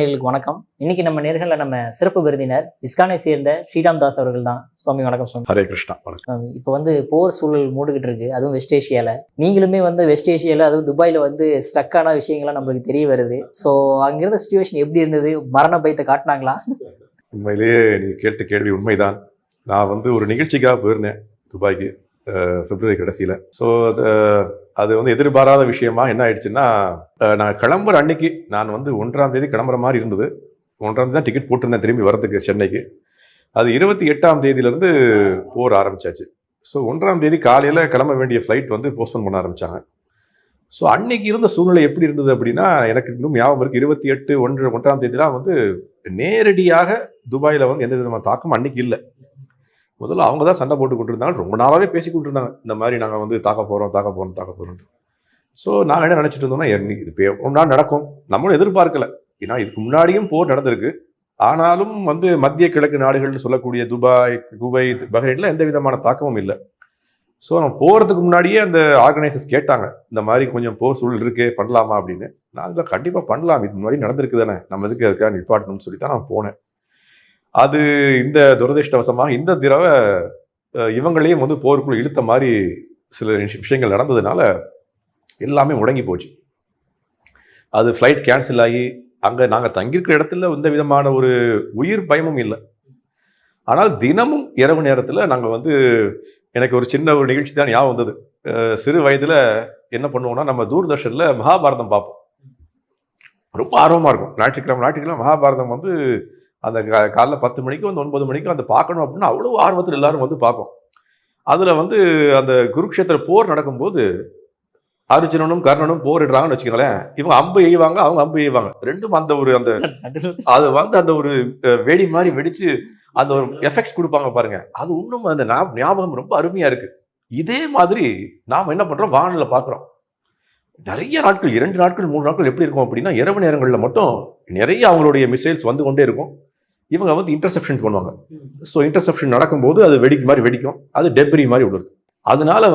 நேயர்களுக்கு வணக்கம். இன்னைக்கு நம்ம நேர்களில் நம்ம சிறப்பு விருந்தினர் இஸ்கானை சேர்ந்த ஸ்ரீராம் தாஸ் அவர்கள் தான். சுவாமி வணக்கம் சுவாமி. ஹரே கிருஷ்ணா. வணக்கம். இப்போ போர் சூழல் மூடுகிட்டு இருக்கு, அதுவும் வெஸ்ட் ஏஷியாவில். நீங்களுமே வெஸ்ட் ஏஷியாவில், அதுவும் துபாயில் ஸ்டக்கான விஷயங்கள்லாம் நம்மளுக்கு தெரிய வருது. ஸோ அங்கிருந்த சுச்சுவேஷன் எப்படி இருந்தது? மரண பயத்தை காட்டினாங்களா? உண்மையிலேயே நீ கேட்ட கேள்வி உண்மைதான். நான் ஒரு நிகழ்ச்சிக்காக போயிருந்தேன் துபாய்க்கு பிப்ரவரி கடைசியில். ஸோ அது எதிர்பாராத விஷயமா என்ன ஆயிடுச்சுன்னா, நான் கிளம்புற அன்னைக்கு நான் 1ஆம் தேதி கிளம்புற மாதிரி இருந்தது. 1ஆம் தேதி தான் டிக்கெட் போட்டிருந்தேன் திரும்பி வரதுக்கு சென்னைக்கு. அது 28ஆம் தேதியிலேருந்து போர் ஆரம்பிச்சாச்சு. ஸோ 1ஆம் தேதி காலையில் கிளம்ப வேண்டிய ஃப்ளைட் போஸ்ட்போன் பண்ண ஆரம்பித்தாங்க. ஸோ அன்னைக்கு இருந்த சூழ்நிலை எப்படி இருந்தது அப்படின்னா, எனக்கு இன்னும் ஞாபகம் இருக்குது. 28 1ஆம் தேதிலாம் நேரடியாக துபாயில் எந்த விதமான தாக்கம் அன்னைக்கு இல்லை. முதல்ல அவங்க தான் சண்டை போட்டு கொண்டிருந்தாங்க. ரொம்ப நாளாகவே பேசி கொண்டிருந்தாங்க, இந்த மாதிரி நாங்கள் தாக்க போகிறோம். ஸோ நாங்கள் என்ன நினச்சிட்டு இருந்தோம்னா, இது ஒரு நாள் நடக்கும், நம்மளும் எதிர்பார்க்கல. ஏன்னா இதுக்கு முன்னாடியும் போர் நடந்திருக்கு. ஆனாலும் மத்திய கிழக்கு நாடுகள்னு சொல்லக்கூடிய துபாய், குவைத், பஹ்ரைனில் எந்த விதமான தாக்கமும் இல்லை. ஸோ நம்ம போகிறதுக்கு முன்னாடியே அந்த ஆர்கனைசர்ஸ் கேட்டாங்க, இந்த மாதிரி கொஞ்சம் போர் சூழல் இருக்கே, பண்ணலாமா அப்படின்னு. நாங்கள் கண்டிப்பாக பண்ணலாம், இது முன்னாடி நடந்திருக்கு தானே, நம்ம எதுக்கு அதுக்காக நிப்பாட்டணும்னு சொல்லி தான் நான் போனேன். அது இந்த துரதிருஷ்டவசமாக இந்த தடவை இவங்களையும் போருக்குள்ள இழுத்த மாதிரி சில விஷயங்கள் நடந்ததுனால எல்லாமே முடங்கி போச்சு. அது ஃப்ளைட் கேன்சல் ஆகி அங்கே நாங்கள் தங்கியிருக்கிற இடத்துல எந்த விதமான ஒரு உயிர் பயமும் இல்லை. ஆனால் தினமும் இரவு நேரத்தில் நாங்கள் எனக்கு ஒரு சின்ன ஒரு நிகழ்ச்சி தான் ஞாபகம் வந்தது. சிறு வயதில் என்ன பண்ணுவோம்னா, நம்ம தூர்தர்ஷனில் மகாபாரதம் பார்ப்போம். ரொம்ப ஆர்வமாக இருக்கும். ஞாயிற்றுக்கிழமை மகாபாரதம் அந்த காலைல 10 மணிக்கு 9 மணிக்கு அந்த பார்க்கணும் அப்படின்னு அவ்வளோ ஆர்வத்தில் எல்லாரும் பார்ப்போம். அதில் அந்த குருக்ஷேத்திர போர் நடக்கும்போது அர்ஜுனனும் கர்ணனும் போரிடுறாங்கன்னு வச்சுக்கோங்களேன். இவங்க அம்பு எய்வாங்க, அவங்க அம்பு எய்வாங்க. ரெண்டும் அது அந்த ஒரு வெடி மாதிரி வெடிச்சு அந்த ஒரு எஃபெக்ட்ஸ் கொடுப்பாங்க பாருங்க. அது இன்னும் அந்த ஞாபகம் ரொம்ப அருமையா இருக்கு. இதே மாதிரி நாம் என்ன பண்றோம், வானில் பார்க்குறோம். நிறைய நாட்கள், 2 நாட்கள் 3 நாட்கள் எப்படி இருக்கும் அப்படின்னா, இரவு நேரங்களில் மட்டும் நிறைய அவங்களுடைய மிசைல்ஸ் கொண்டே இருக்கும். இவங்க இன்டர்செப்ஷன் பண்ணுவாங்க. ஸோ இன்டர்செப்ஷன் நடக்கும்போது அது வெடிக்கும். அது டெப்ரி மாதிரி விழுது. அதனால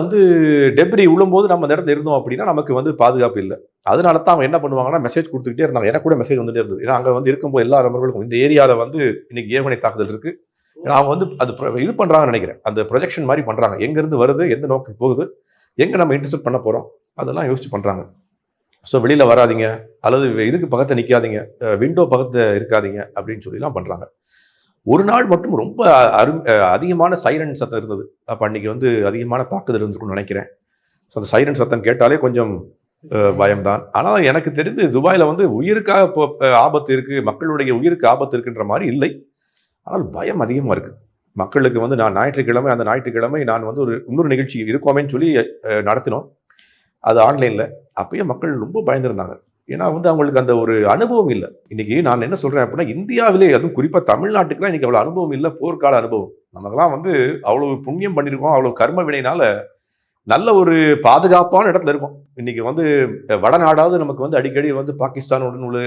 டெப்ரி விழும்போது நம்ம இந்த இடத்துல இருந்தோம் அப்படின்னா நமக்கு பாதுகாப்பு இல்லை. அதனால தான் அவங்க என்ன பண்ணுவாங்கன்னா, மெசேஜ் கொடுத்துக்கிட்டே இருந்தாங்க. எனக்கு கூட மெசேஜ் வந்துட்டே இருந்தது. ஏன்னா அங்கே இருக்கும்போது எல்லா நபர்களுக்கும் இந்த ஏரியாவில் இன்னைக்கு ஏவுகணை தாக்குதல் இருக்கு. அவங்க அது இது பண்றாங்கன்னு நினைக்கிறேன். அந்த ப்ரொஜெக்ஷன் மாதிரி பண்றாங்க, எங்கேருந்து வருது, எந்த நோக்கி போகுது, எங்கே நம்ம இன்டர்செப்ட் பண்ண போகிறோம், அதெல்லாம் யோசிச்சு பண்ணுறாங்க. ஸோ வெளியில் வராதிங்க, அல்லது இதுக்கு பக்கத்தில் நிற்காதீங்க, விண்டோ பக்கத்தில் இருக்காதீங்க அப்படின்னு சொல்லிலாம் பண்ணுறாங்க. ஒரு நாள் மட்டும் ரொம்ப அதிகமான சைரன் சத்தம் இருந்தது. அப்போ அன்றைக்கி அதிகமான தாக்குதல் இருந்திருக்குன்னு நினைக்கிறேன். ஸோ அந்த சைரன் சத்தம் கேட்டாலே கொஞ்சம் பயம்தான். ஆனால் எனக்கு தெரிந்து துபாயில் உயிருக்காக ஆபத்து இருக்குது, மக்களுடைய உயிருக்கு ஆபத்து இருக்குன்ற மாதிரி இல்லை. ஆனால் பயம் அதிகமாக இருக்குது மக்களுக்கு. நான் அந்த ஞாயிற்றுக்கிழமை நான் இன்னொரு நிகழ்ச்சி இருக்கோமேன்னு சொல்லி நடத்தினோம். அது ஆன்லைனில். அப்பயே மக்கள் ரொம்ப பயந்துருந்தாங்க. ஏன்னா அவங்களுக்கு அந்த ஒரு அனுபவம் இல்லை. இன்னைக்கு நான் என்ன சொல்கிறேன் அப்படின்னா, இந்தியாவிலே, அதுவும் குறிப்பாக தமிழ்நாட்டுக்குலாம் இன்னைக்கு அவ்வளோ அனுபவம் இல்லை, போர்க்கால அனுபவம். நமக்கெல்லாம் அவ்வளோ புண்ணியம் பண்ணியிருக்கோம், அவ்வளோ கர்ம வினைனால நல்ல ஒரு பாதுகாப்பான இடத்துல இருக்கும். இன்னைக்கு வடநாடாவது நமக்கு அடிக்கடி பாகிஸ்தானுடன் உள்ள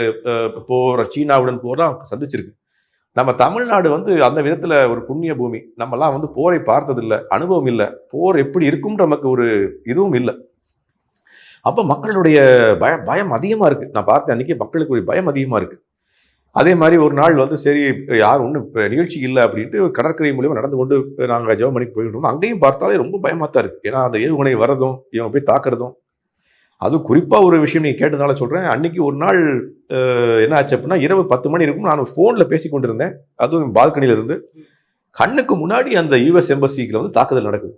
போர், சீனாவுடன் போர்லாம் சந்திச்சிருக்கு. நம்ம தமிழ்நாடு அந்த விதத்தில் ஒரு புண்ணிய பூமி. நம்மலாம் போரை பார்த்ததில்லை, அனுபவம் இல்லை, போர் எப்படி இருக்கும்ன்ற நமக்கு ஒரு இதுவும் இல்லை. அப்போ மக்களுடைய பயம் அதிகமாக இருக்குது. நான் பார்த்தேன் அன்றைக்கி மக்களுக்கு ஒரு பயம் அதிகமாக இருக்குது. அதே மாதிரி ஒரு நாள் சரி யாரும் ஒன்றும் இப்போ நிகழ்ச்சி இல்லை அப்படின்ட்டு கடற்கரை மூலியமாக நடந்து கொண்டு நாங்கள் ஜெர்மனிக்கு போயிட்டு இருந்தோம். அங்கேயும் பார்த்தாலே ரொம்ப பயமாக தான் இருக்குது. ஏன்னா அந்த ஏவுகணை வரதும் இவங்க போய் தாக்குறதும். அதுவும் குறிப்பாக ஒரு விஷயம் நீங்கள் கேட்டதுனால சொல்கிறேன். அன்றைக்கி ஒரு நாள் என்ன ஆச்சு அப்படின்னா, இரவு 10 மணி இருக்கும், நான் ஃபோனில் பேசி கொண்டிருந்தேன். அதுவும் பால்கனியில் இருந்து. கண்ணுக்கு முன்னாடி அந்த யுஎஸ் எம்பசிக்கில் தாக்குதல் நடக்குது.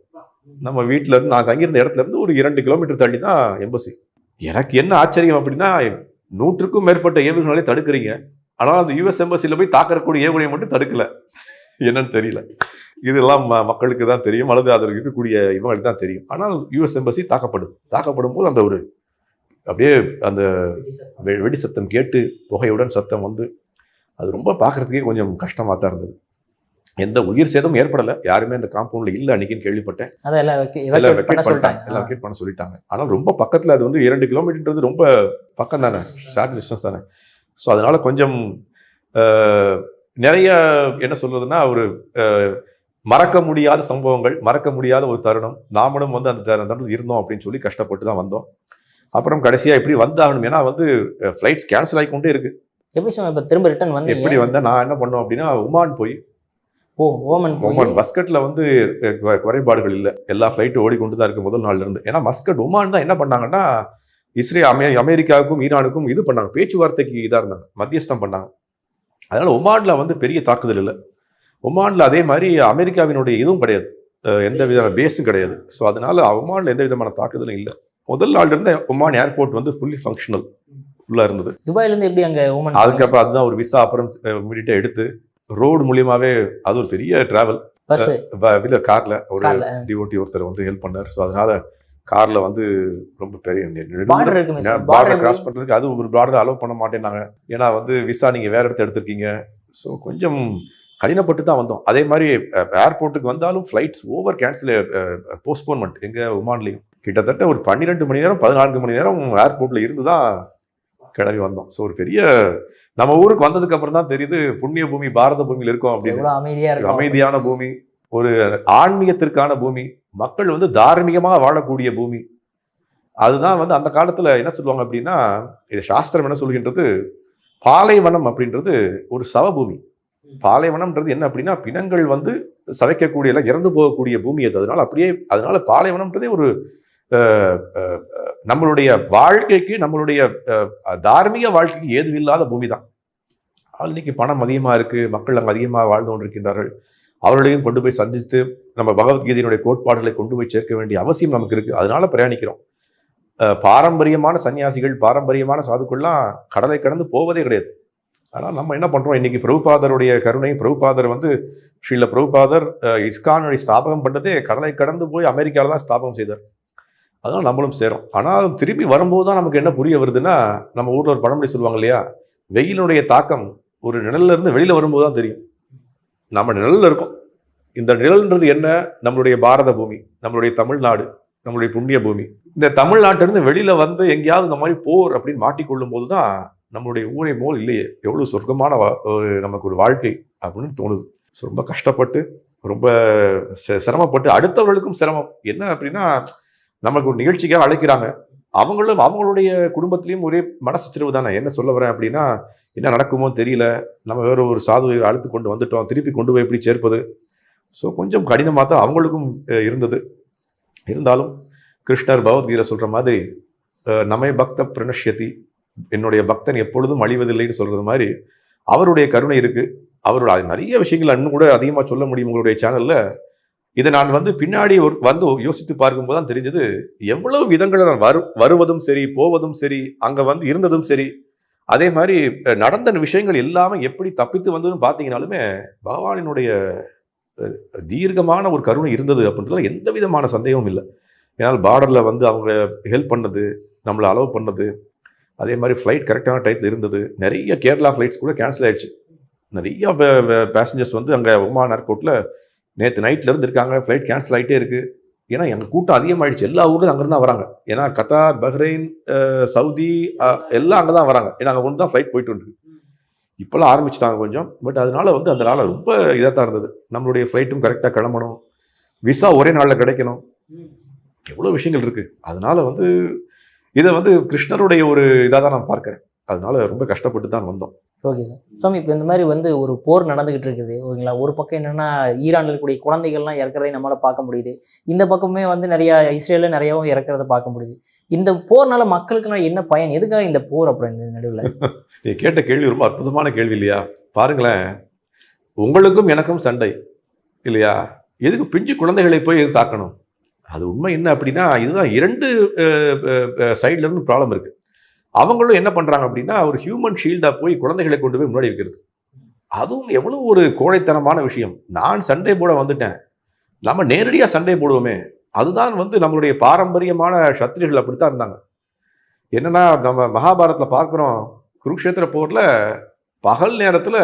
நம்ம வீட்டில் இருந்து, நான் தங்கியிருந்த இடத்துல இருந்து ஒரு 2 கிலோமீட்டர் தள்ளி தான் எம்பசி. எனக்கு என்ன ஆச்சரியம் அப்படின்னா, 100க்கும் மேற்பட்ட ஏவுகணைகளை தடுக்கிறீங்க, ஆனால் அந்த யுஎஸ் எம்பசியில் போய் தாக்கக்கூடிய ஏவுகணையை மட்டும் தடுக்கலை. என்னன்னு தெரியல. இதெல்லாம் மக்களுக்கு தான் தெரியும், அல்லது அதில் இருக்கக்கூடிய இவங்களுக்கு தான் தெரியும். ஆனால் யுஎஸ் எம்பசி தாக்கப்படும் போது அந்த ஒரு அப்படியே அந்த வெடி சத்தம் கேட்டு புகையுடன் சத்தம் அது ரொம்ப பார்க்குறதுக்கே கொஞ்சம் கஷ்டமாக தான் இருந்தது. எந்த உயிர் சேதமும் ஏற்படலை, யாருமே அந்த காம்பவுண்டில் இல்லை அன்னைக்குன்னு கேள்விப்பட்டேன். எல்லாம் வெக்கேட் பண்ண சொல்லிட்டாங்க. ஆனால் ரொம்ப பக்கத்தில், அது 2 கிலோமீட்டர்ன்றது ரொம்ப பக்கம் தானே, ஷார்ட் டிஸ்டன்ஸ் தானே. ஸோ அதனால கொஞ்சம் நிறைய என்ன சொல்றதுன்னா, ஒரு மறக்க முடியாத சம்பவங்கள், மறக்க முடியாத ஒரு தருணம். நாமளும் அந்த தருணம் இருந்தோம் அப்படின்னு சொல்லி கஷ்டப்பட்டு தான் வந்தோம். அப்புறம் கடைசியாக எப்படி வந்தாகணும், ஏன்னா ஃப்ளைட்ஸ் கேன்சல் ஆகிக்கொண்டே இருக்கு. எப்படி சுவாமி இப்போ திரும்ப ரிட்டர்ன் வந்து எப்படி வந்தேன் நான் என்ன பண்ணோம் அப்படின்னா ஒமான் போய் ஓமன் ஒமான் மஸ்கட்ல வந்து குறைபாடுகள் இல்லை, எல்லா ஃப்ளைட்டும் ஓடிக்கொண்டு தான் இருக்கு முதல் நாள்ல இருந்து. ஏன்னா மஸ்கட் ஒமான் தான் என்ன பண்ணாங்கன்னா அமெரிக்காவுக்கும் ஈரானுக்கும் இது பண்ணாங்க, பேச்சுவார்த்தைக்கு இதாக இருந்தாங்க, மத்தியஸ்தம் பண்ணாங்க. அதனால ஒமான்ல வந்து பெரிய தாக்குதல் இல்லை. ஒமான்ல அதே மாதிரி அமெரிக்காவினுடைய இதுவும் கிடையாது, எந்த விதமான பேஸும் கிடையாது. ஸோ அதனால ஒமான்ல எந்த விதமான தாக்குதலும் இல்லை. முதல் நாள்ல இருந்து ஒமான் ஏர்போர்ட் வந்து ஃபுல்லி ஃபங்க்ஷனல் ஃபுல்லா இருந்தது. துபாயில இருந்து எப்படி அங்க ஓமன்? அதுக்கப்புறம் அதுதான் ஒரு விசா அப்புறம் இமீடியட்டா எடுத்து ரோடு மூலியமாவே அது ஒரு பெரிய டிராவல். கார்ல ஒரு டிஓடி ஒருத்தர் வந்து ஹெல்ப் பண்ணார். ஸோ அதனால கார்ல வந்து ரொம்ப பெரிய பார்டர் கிராஸ் பண்றதுக்கு அது ஒரு பார்டர் அலோவ் பண்ண மாட்டேன்னாங்க. ஏன்னா வந்து விசா நீங்க வேற இடத்த எடுத்திருக்கீங்க. ஸோ கொஞ்சம் கடினப்பட்டு தான் வந்தோம். அதே மாதிரி ஏர்போர்ட்டுக்கு வந்தாலும் ஃப்ளைட்ஸ் ஓவர் கேன்சல், போஸ்ட்போன்மெண்ட் எங்க ஒமான்லையும் கிட்டத்தட்ட ஒரு 12 மணி நேரம் 14 மணி நேரம் ஏர்போர்ட்ல இருந்து தான் கிளம்பி வந்தோம். ஸோ ஒரு பெரிய நம்ம ஊருக்கு வந்ததுக்கு அப்புறம் தான் தெரியுது புண்ணிய பூமி பாரத பூமியில் இருக்கோம் அப்படின்னு. அமைதியான பூமி, ஒரு ஆன்மீகத்திற்கான பூமி, மக்கள் வந்து தார்மீகமாக வாழக்கூடிய பூமி. அதுதான் வந்து அந்த காலத்துல என்ன சொல்லுவாங்க அப்படின்னா, இது சாஸ்திரம் என்ன சொல்கின்றது, பாலைவனம் அப்படின்றது ஒரு சவபூமி. பாலைவனம்ன்றது என்ன அப்படின்னா பிணங்கள் வந்து சவைக்கக்கூடிய எல்லாம் இறந்து போகக்கூடிய பூமி அது. அதனால பாலைவனம்ன்றதே ஒரு நம்மளுடைய வாழ்க்கைக்கு, நம்மளுடைய தார்மீக வாழ்க்கைக்கு ஏதும் இல்லாத பூமி தான். இன்னைக்கு பணம் அதிகமாக இருக்கு, மக்கள் அங்கே அதிகமாக வாழ்ந்து கொண்டிருக்கின்றார்கள். அவர்களையும் கொண்டு போய் சந்தித்து நம்ம பகவத்கீதையினுடைய கோட்பாடுகளை கொண்டு போய் சேர்க்க வேண்டிய அவசியம் நமக்கு இருக்கு. அதனால பிரயாணிக்கிறோம். பாரம்பரியமான சன்னியாசிகள், பாரம்பரியமான சாதுக்கள்லாம் கடலை கடந்து போவதே கிடையாது. ஆனால் நம்ம என்ன பண்றோம், இன்னைக்கு பிரபுபாதருடைய கருணை, பிரபுபாதர் வந்து ஸ்ரீல பிரபுபாதர் இஸ்கானுடைய ஸ்தாபகம் பண்ணதே கடலை கடந்து போய் அமெரிக்காவில் தான் ஸ்தாபகம் செய்தார். அதனால நம்மளும் சேரும். ஆனால் திரும்பி வரும்போது தான் நமக்கு என்ன புரிய வருதுன்னா, நம்ம ஊர்ல ஒரு பழமொழி சொல்லுவாங்க இல்லையா, வெயிலுடைய தாக்கம் ஒரு நிழல்ல இருந்து வெளியில வரும்போது தான் தெரியும். நம்ம நிழல்ல இருக்கோம். இந்த நிழல்ன்றது என்ன, நம்மளுடைய பாரத பூமி, நம்மளுடைய தமிழ்நாடு, நம்மளுடைய புண்ணிய பூமி. இந்த தமிழ்நாட்டிலிருந்து வெளியில வந்து எங்கேயாவது இந்த மாதிரி போர் அப்படின்னு மாட்டிக்கொள்ளும் போது தான் நம்மளுடைய ஊரை போல் இல்லையே, எவ்வளவு சொர்க்கமான நமக்கு ஒரு வாழ்க்கை அப்படின்னு தோணுது. ரொம்ப கஷ்டப்பட்டு, ரொம்ப சிரமப்பட்டு, அடுத்தவர்களுக்கும் சிரமம். என்ன அப்படின்னா, நமக்கு ஒரு நிகழ்ச்சிக்காக அழைக்கிறாங்க, அவங்களுடைய குடும்பத்திலையும் ஒரே மனசச்சரவு தானே. என்ன சொல்ல வரேன் அப்படின்னா, என்ன நடக்குமோ தெரியல, நம்ம வேற ஒரு சாதுவை அழைத்து கொண்டு வந்துட்டோம், திருப்பி கொண்டு போய் எப்படி சேர்ப்பது. ஸோ கொஞ்சம் கடினமாக தான் அவங்களுக்கும் இருந்தது. இருந்தாலும் கிருஷ்ணர் பகவத்கீதை சொல்ற மாதிரி நமை பக்த பிரணஷ்யதி, என்னுடைய பக்தன் எப்பொழுதும் அழிவதில்லைன்னு சொல்றது மாதிரி அவருடைய கருணை இருக்கு. அவரோட நிறைய விஷயங்கள் இன்னும் கூட அதிகமாக சொல்ல முடியும் உங்களுடைய சேனல்ல. இதை நான் வந்து பின்னாடி வந்து யோசித்து பார்க்கும்போது தான் தெரிஞ்சது, எவ்வளவு விதங்களை நான் வருவதும் சரி, போவதும் சரி, அங்க வந்து இருந்ததும் சரி, அதே மாதிரி நடந்த விஷயங்கள் எல்லாமே எப்படி தப்பித்து வந்ததுன்னு பார்த்தீங்கன்னாலுமே பகவானினுடைய தீர்க்கமான ஒரு கருணை இருந்தது அப்படின்றதுல எந்த விதமான சந்தேகமும் இல்லை. ஏன்னால் பார்டர்ல வந்து அவங்க ஹெல்ப் பண்ணது, நம்மளை அலோவ் பண்ணது, அதே மாதிரி ஃப்ளைட் கரெக்டான டயத்தில் இருந்தது. நிறைய கேரளா ஃப்ளைட்ஸ் கூட கேன்சல் ஆயிடுச்சு. நிறைய பேசஞ்சர்ஸ் வந்து அங்கே ஒமான் ஏர்போர்ட்டில் நேற்று நைட்ல இருந்து இருக்காங்க, ஃப்ளைட் கேன்சல் ஆகிட்டே இருக்கு. ஏன்னா எங்கள் கூட்டம் அதிகமாகிடுச்சு, எல்லா ஊர்லேயும் அங்கே தான் வராங்க. ஏன்னா கத்தார், பஹ்ரைன், சவுதி எல்லாம் அங்கே தான் வராங்க. ஏன்னா அங்கே ஒன்று தான் ஃப்ளைட் போயிட்டு இருக்கு. இப்போல்லாம் ஆரம்பிச்சிட்டாங்க கொஞ்சம். பட் அதனால வந்து அந்த நாள் ரொம்ப இதாக தான் இருந்தது. நம்மளுடைய ஃப்ளைட்டும் கரெக்டாக கிளம்பணும், விசா ஒரே நாளில் கிடைக்கணும், எவ்வளோ விஷயங்கள் இருக்கு. அதனால வந்து இதை வந்து கிருஷ்ணருடைய ஒரு இதாக தான் நான் பார்க்குறேன். அதனால ரொம்ப கஷ்டப்பட்டு தான் வந்தோம். Okay sir. சாமி, இப்போ இந்த மாதிரி வந்து ஒரு போர் நடந்துகிட்டு இருக்குது ஓகேங்களா. ஒரு பக்கம் என்னன்னா ஈரானில் இருக்கக்கூடிய குழந்தைகள்லாம் இறக்குறதை நம்மளால் பார்க்க முடியுது. இந்த பக்கமே வந்து நிறையா இஸ்ரேலில் நிறையாவும் இறக்குறத பார்க்க முடியுது. இந்த போர்னால மக்களுக்கு என்ன பயன், எதுக்காக இந்த போர்? அப்புறம் இந்த நடுவில் நீ கேட்ட கேள்வி ரொம்ப அற்புதமான கேள்வி இல்லையா? பாருங்களேன், உங்களுக்கும் எனக்கும் சண்டை இல்லையா, எதுக்கு பிஞ்சு குழந்தைகளை போய் எது தாக்கணும்? அது உண்மை என்ன அப்படின்னா, இதுதான் இரண்டு சைட்ல இருந்து ப்ராப்ளம் இருக்கு. அவங்களும் என்ன பண்றாங்க அப்படின்னா, ஒரு ஹியூமன் ஷீல்டா போய் குழந்தைகளை கொண்டு போய் முன்னாடி வைக்கிறது. அதுவும் எவ்வளவு ஒரு கோழைத்தனமான விஷயம். நான் சண்டை போட வந்துட்டேன், நம்ம நேரடியா சண்டை போடுவோமே. அதுதான் வந்து நம்மளுடைய பாரம்பரியமான சத்திரிகள் அப்படித்தான் இருந்தாங்க. என்னன்னா, நம்ம மகாபாரதத்துல பார்க்கிறோம், குருக்ஷேத்திர போர்ல பகல் நேரத்துல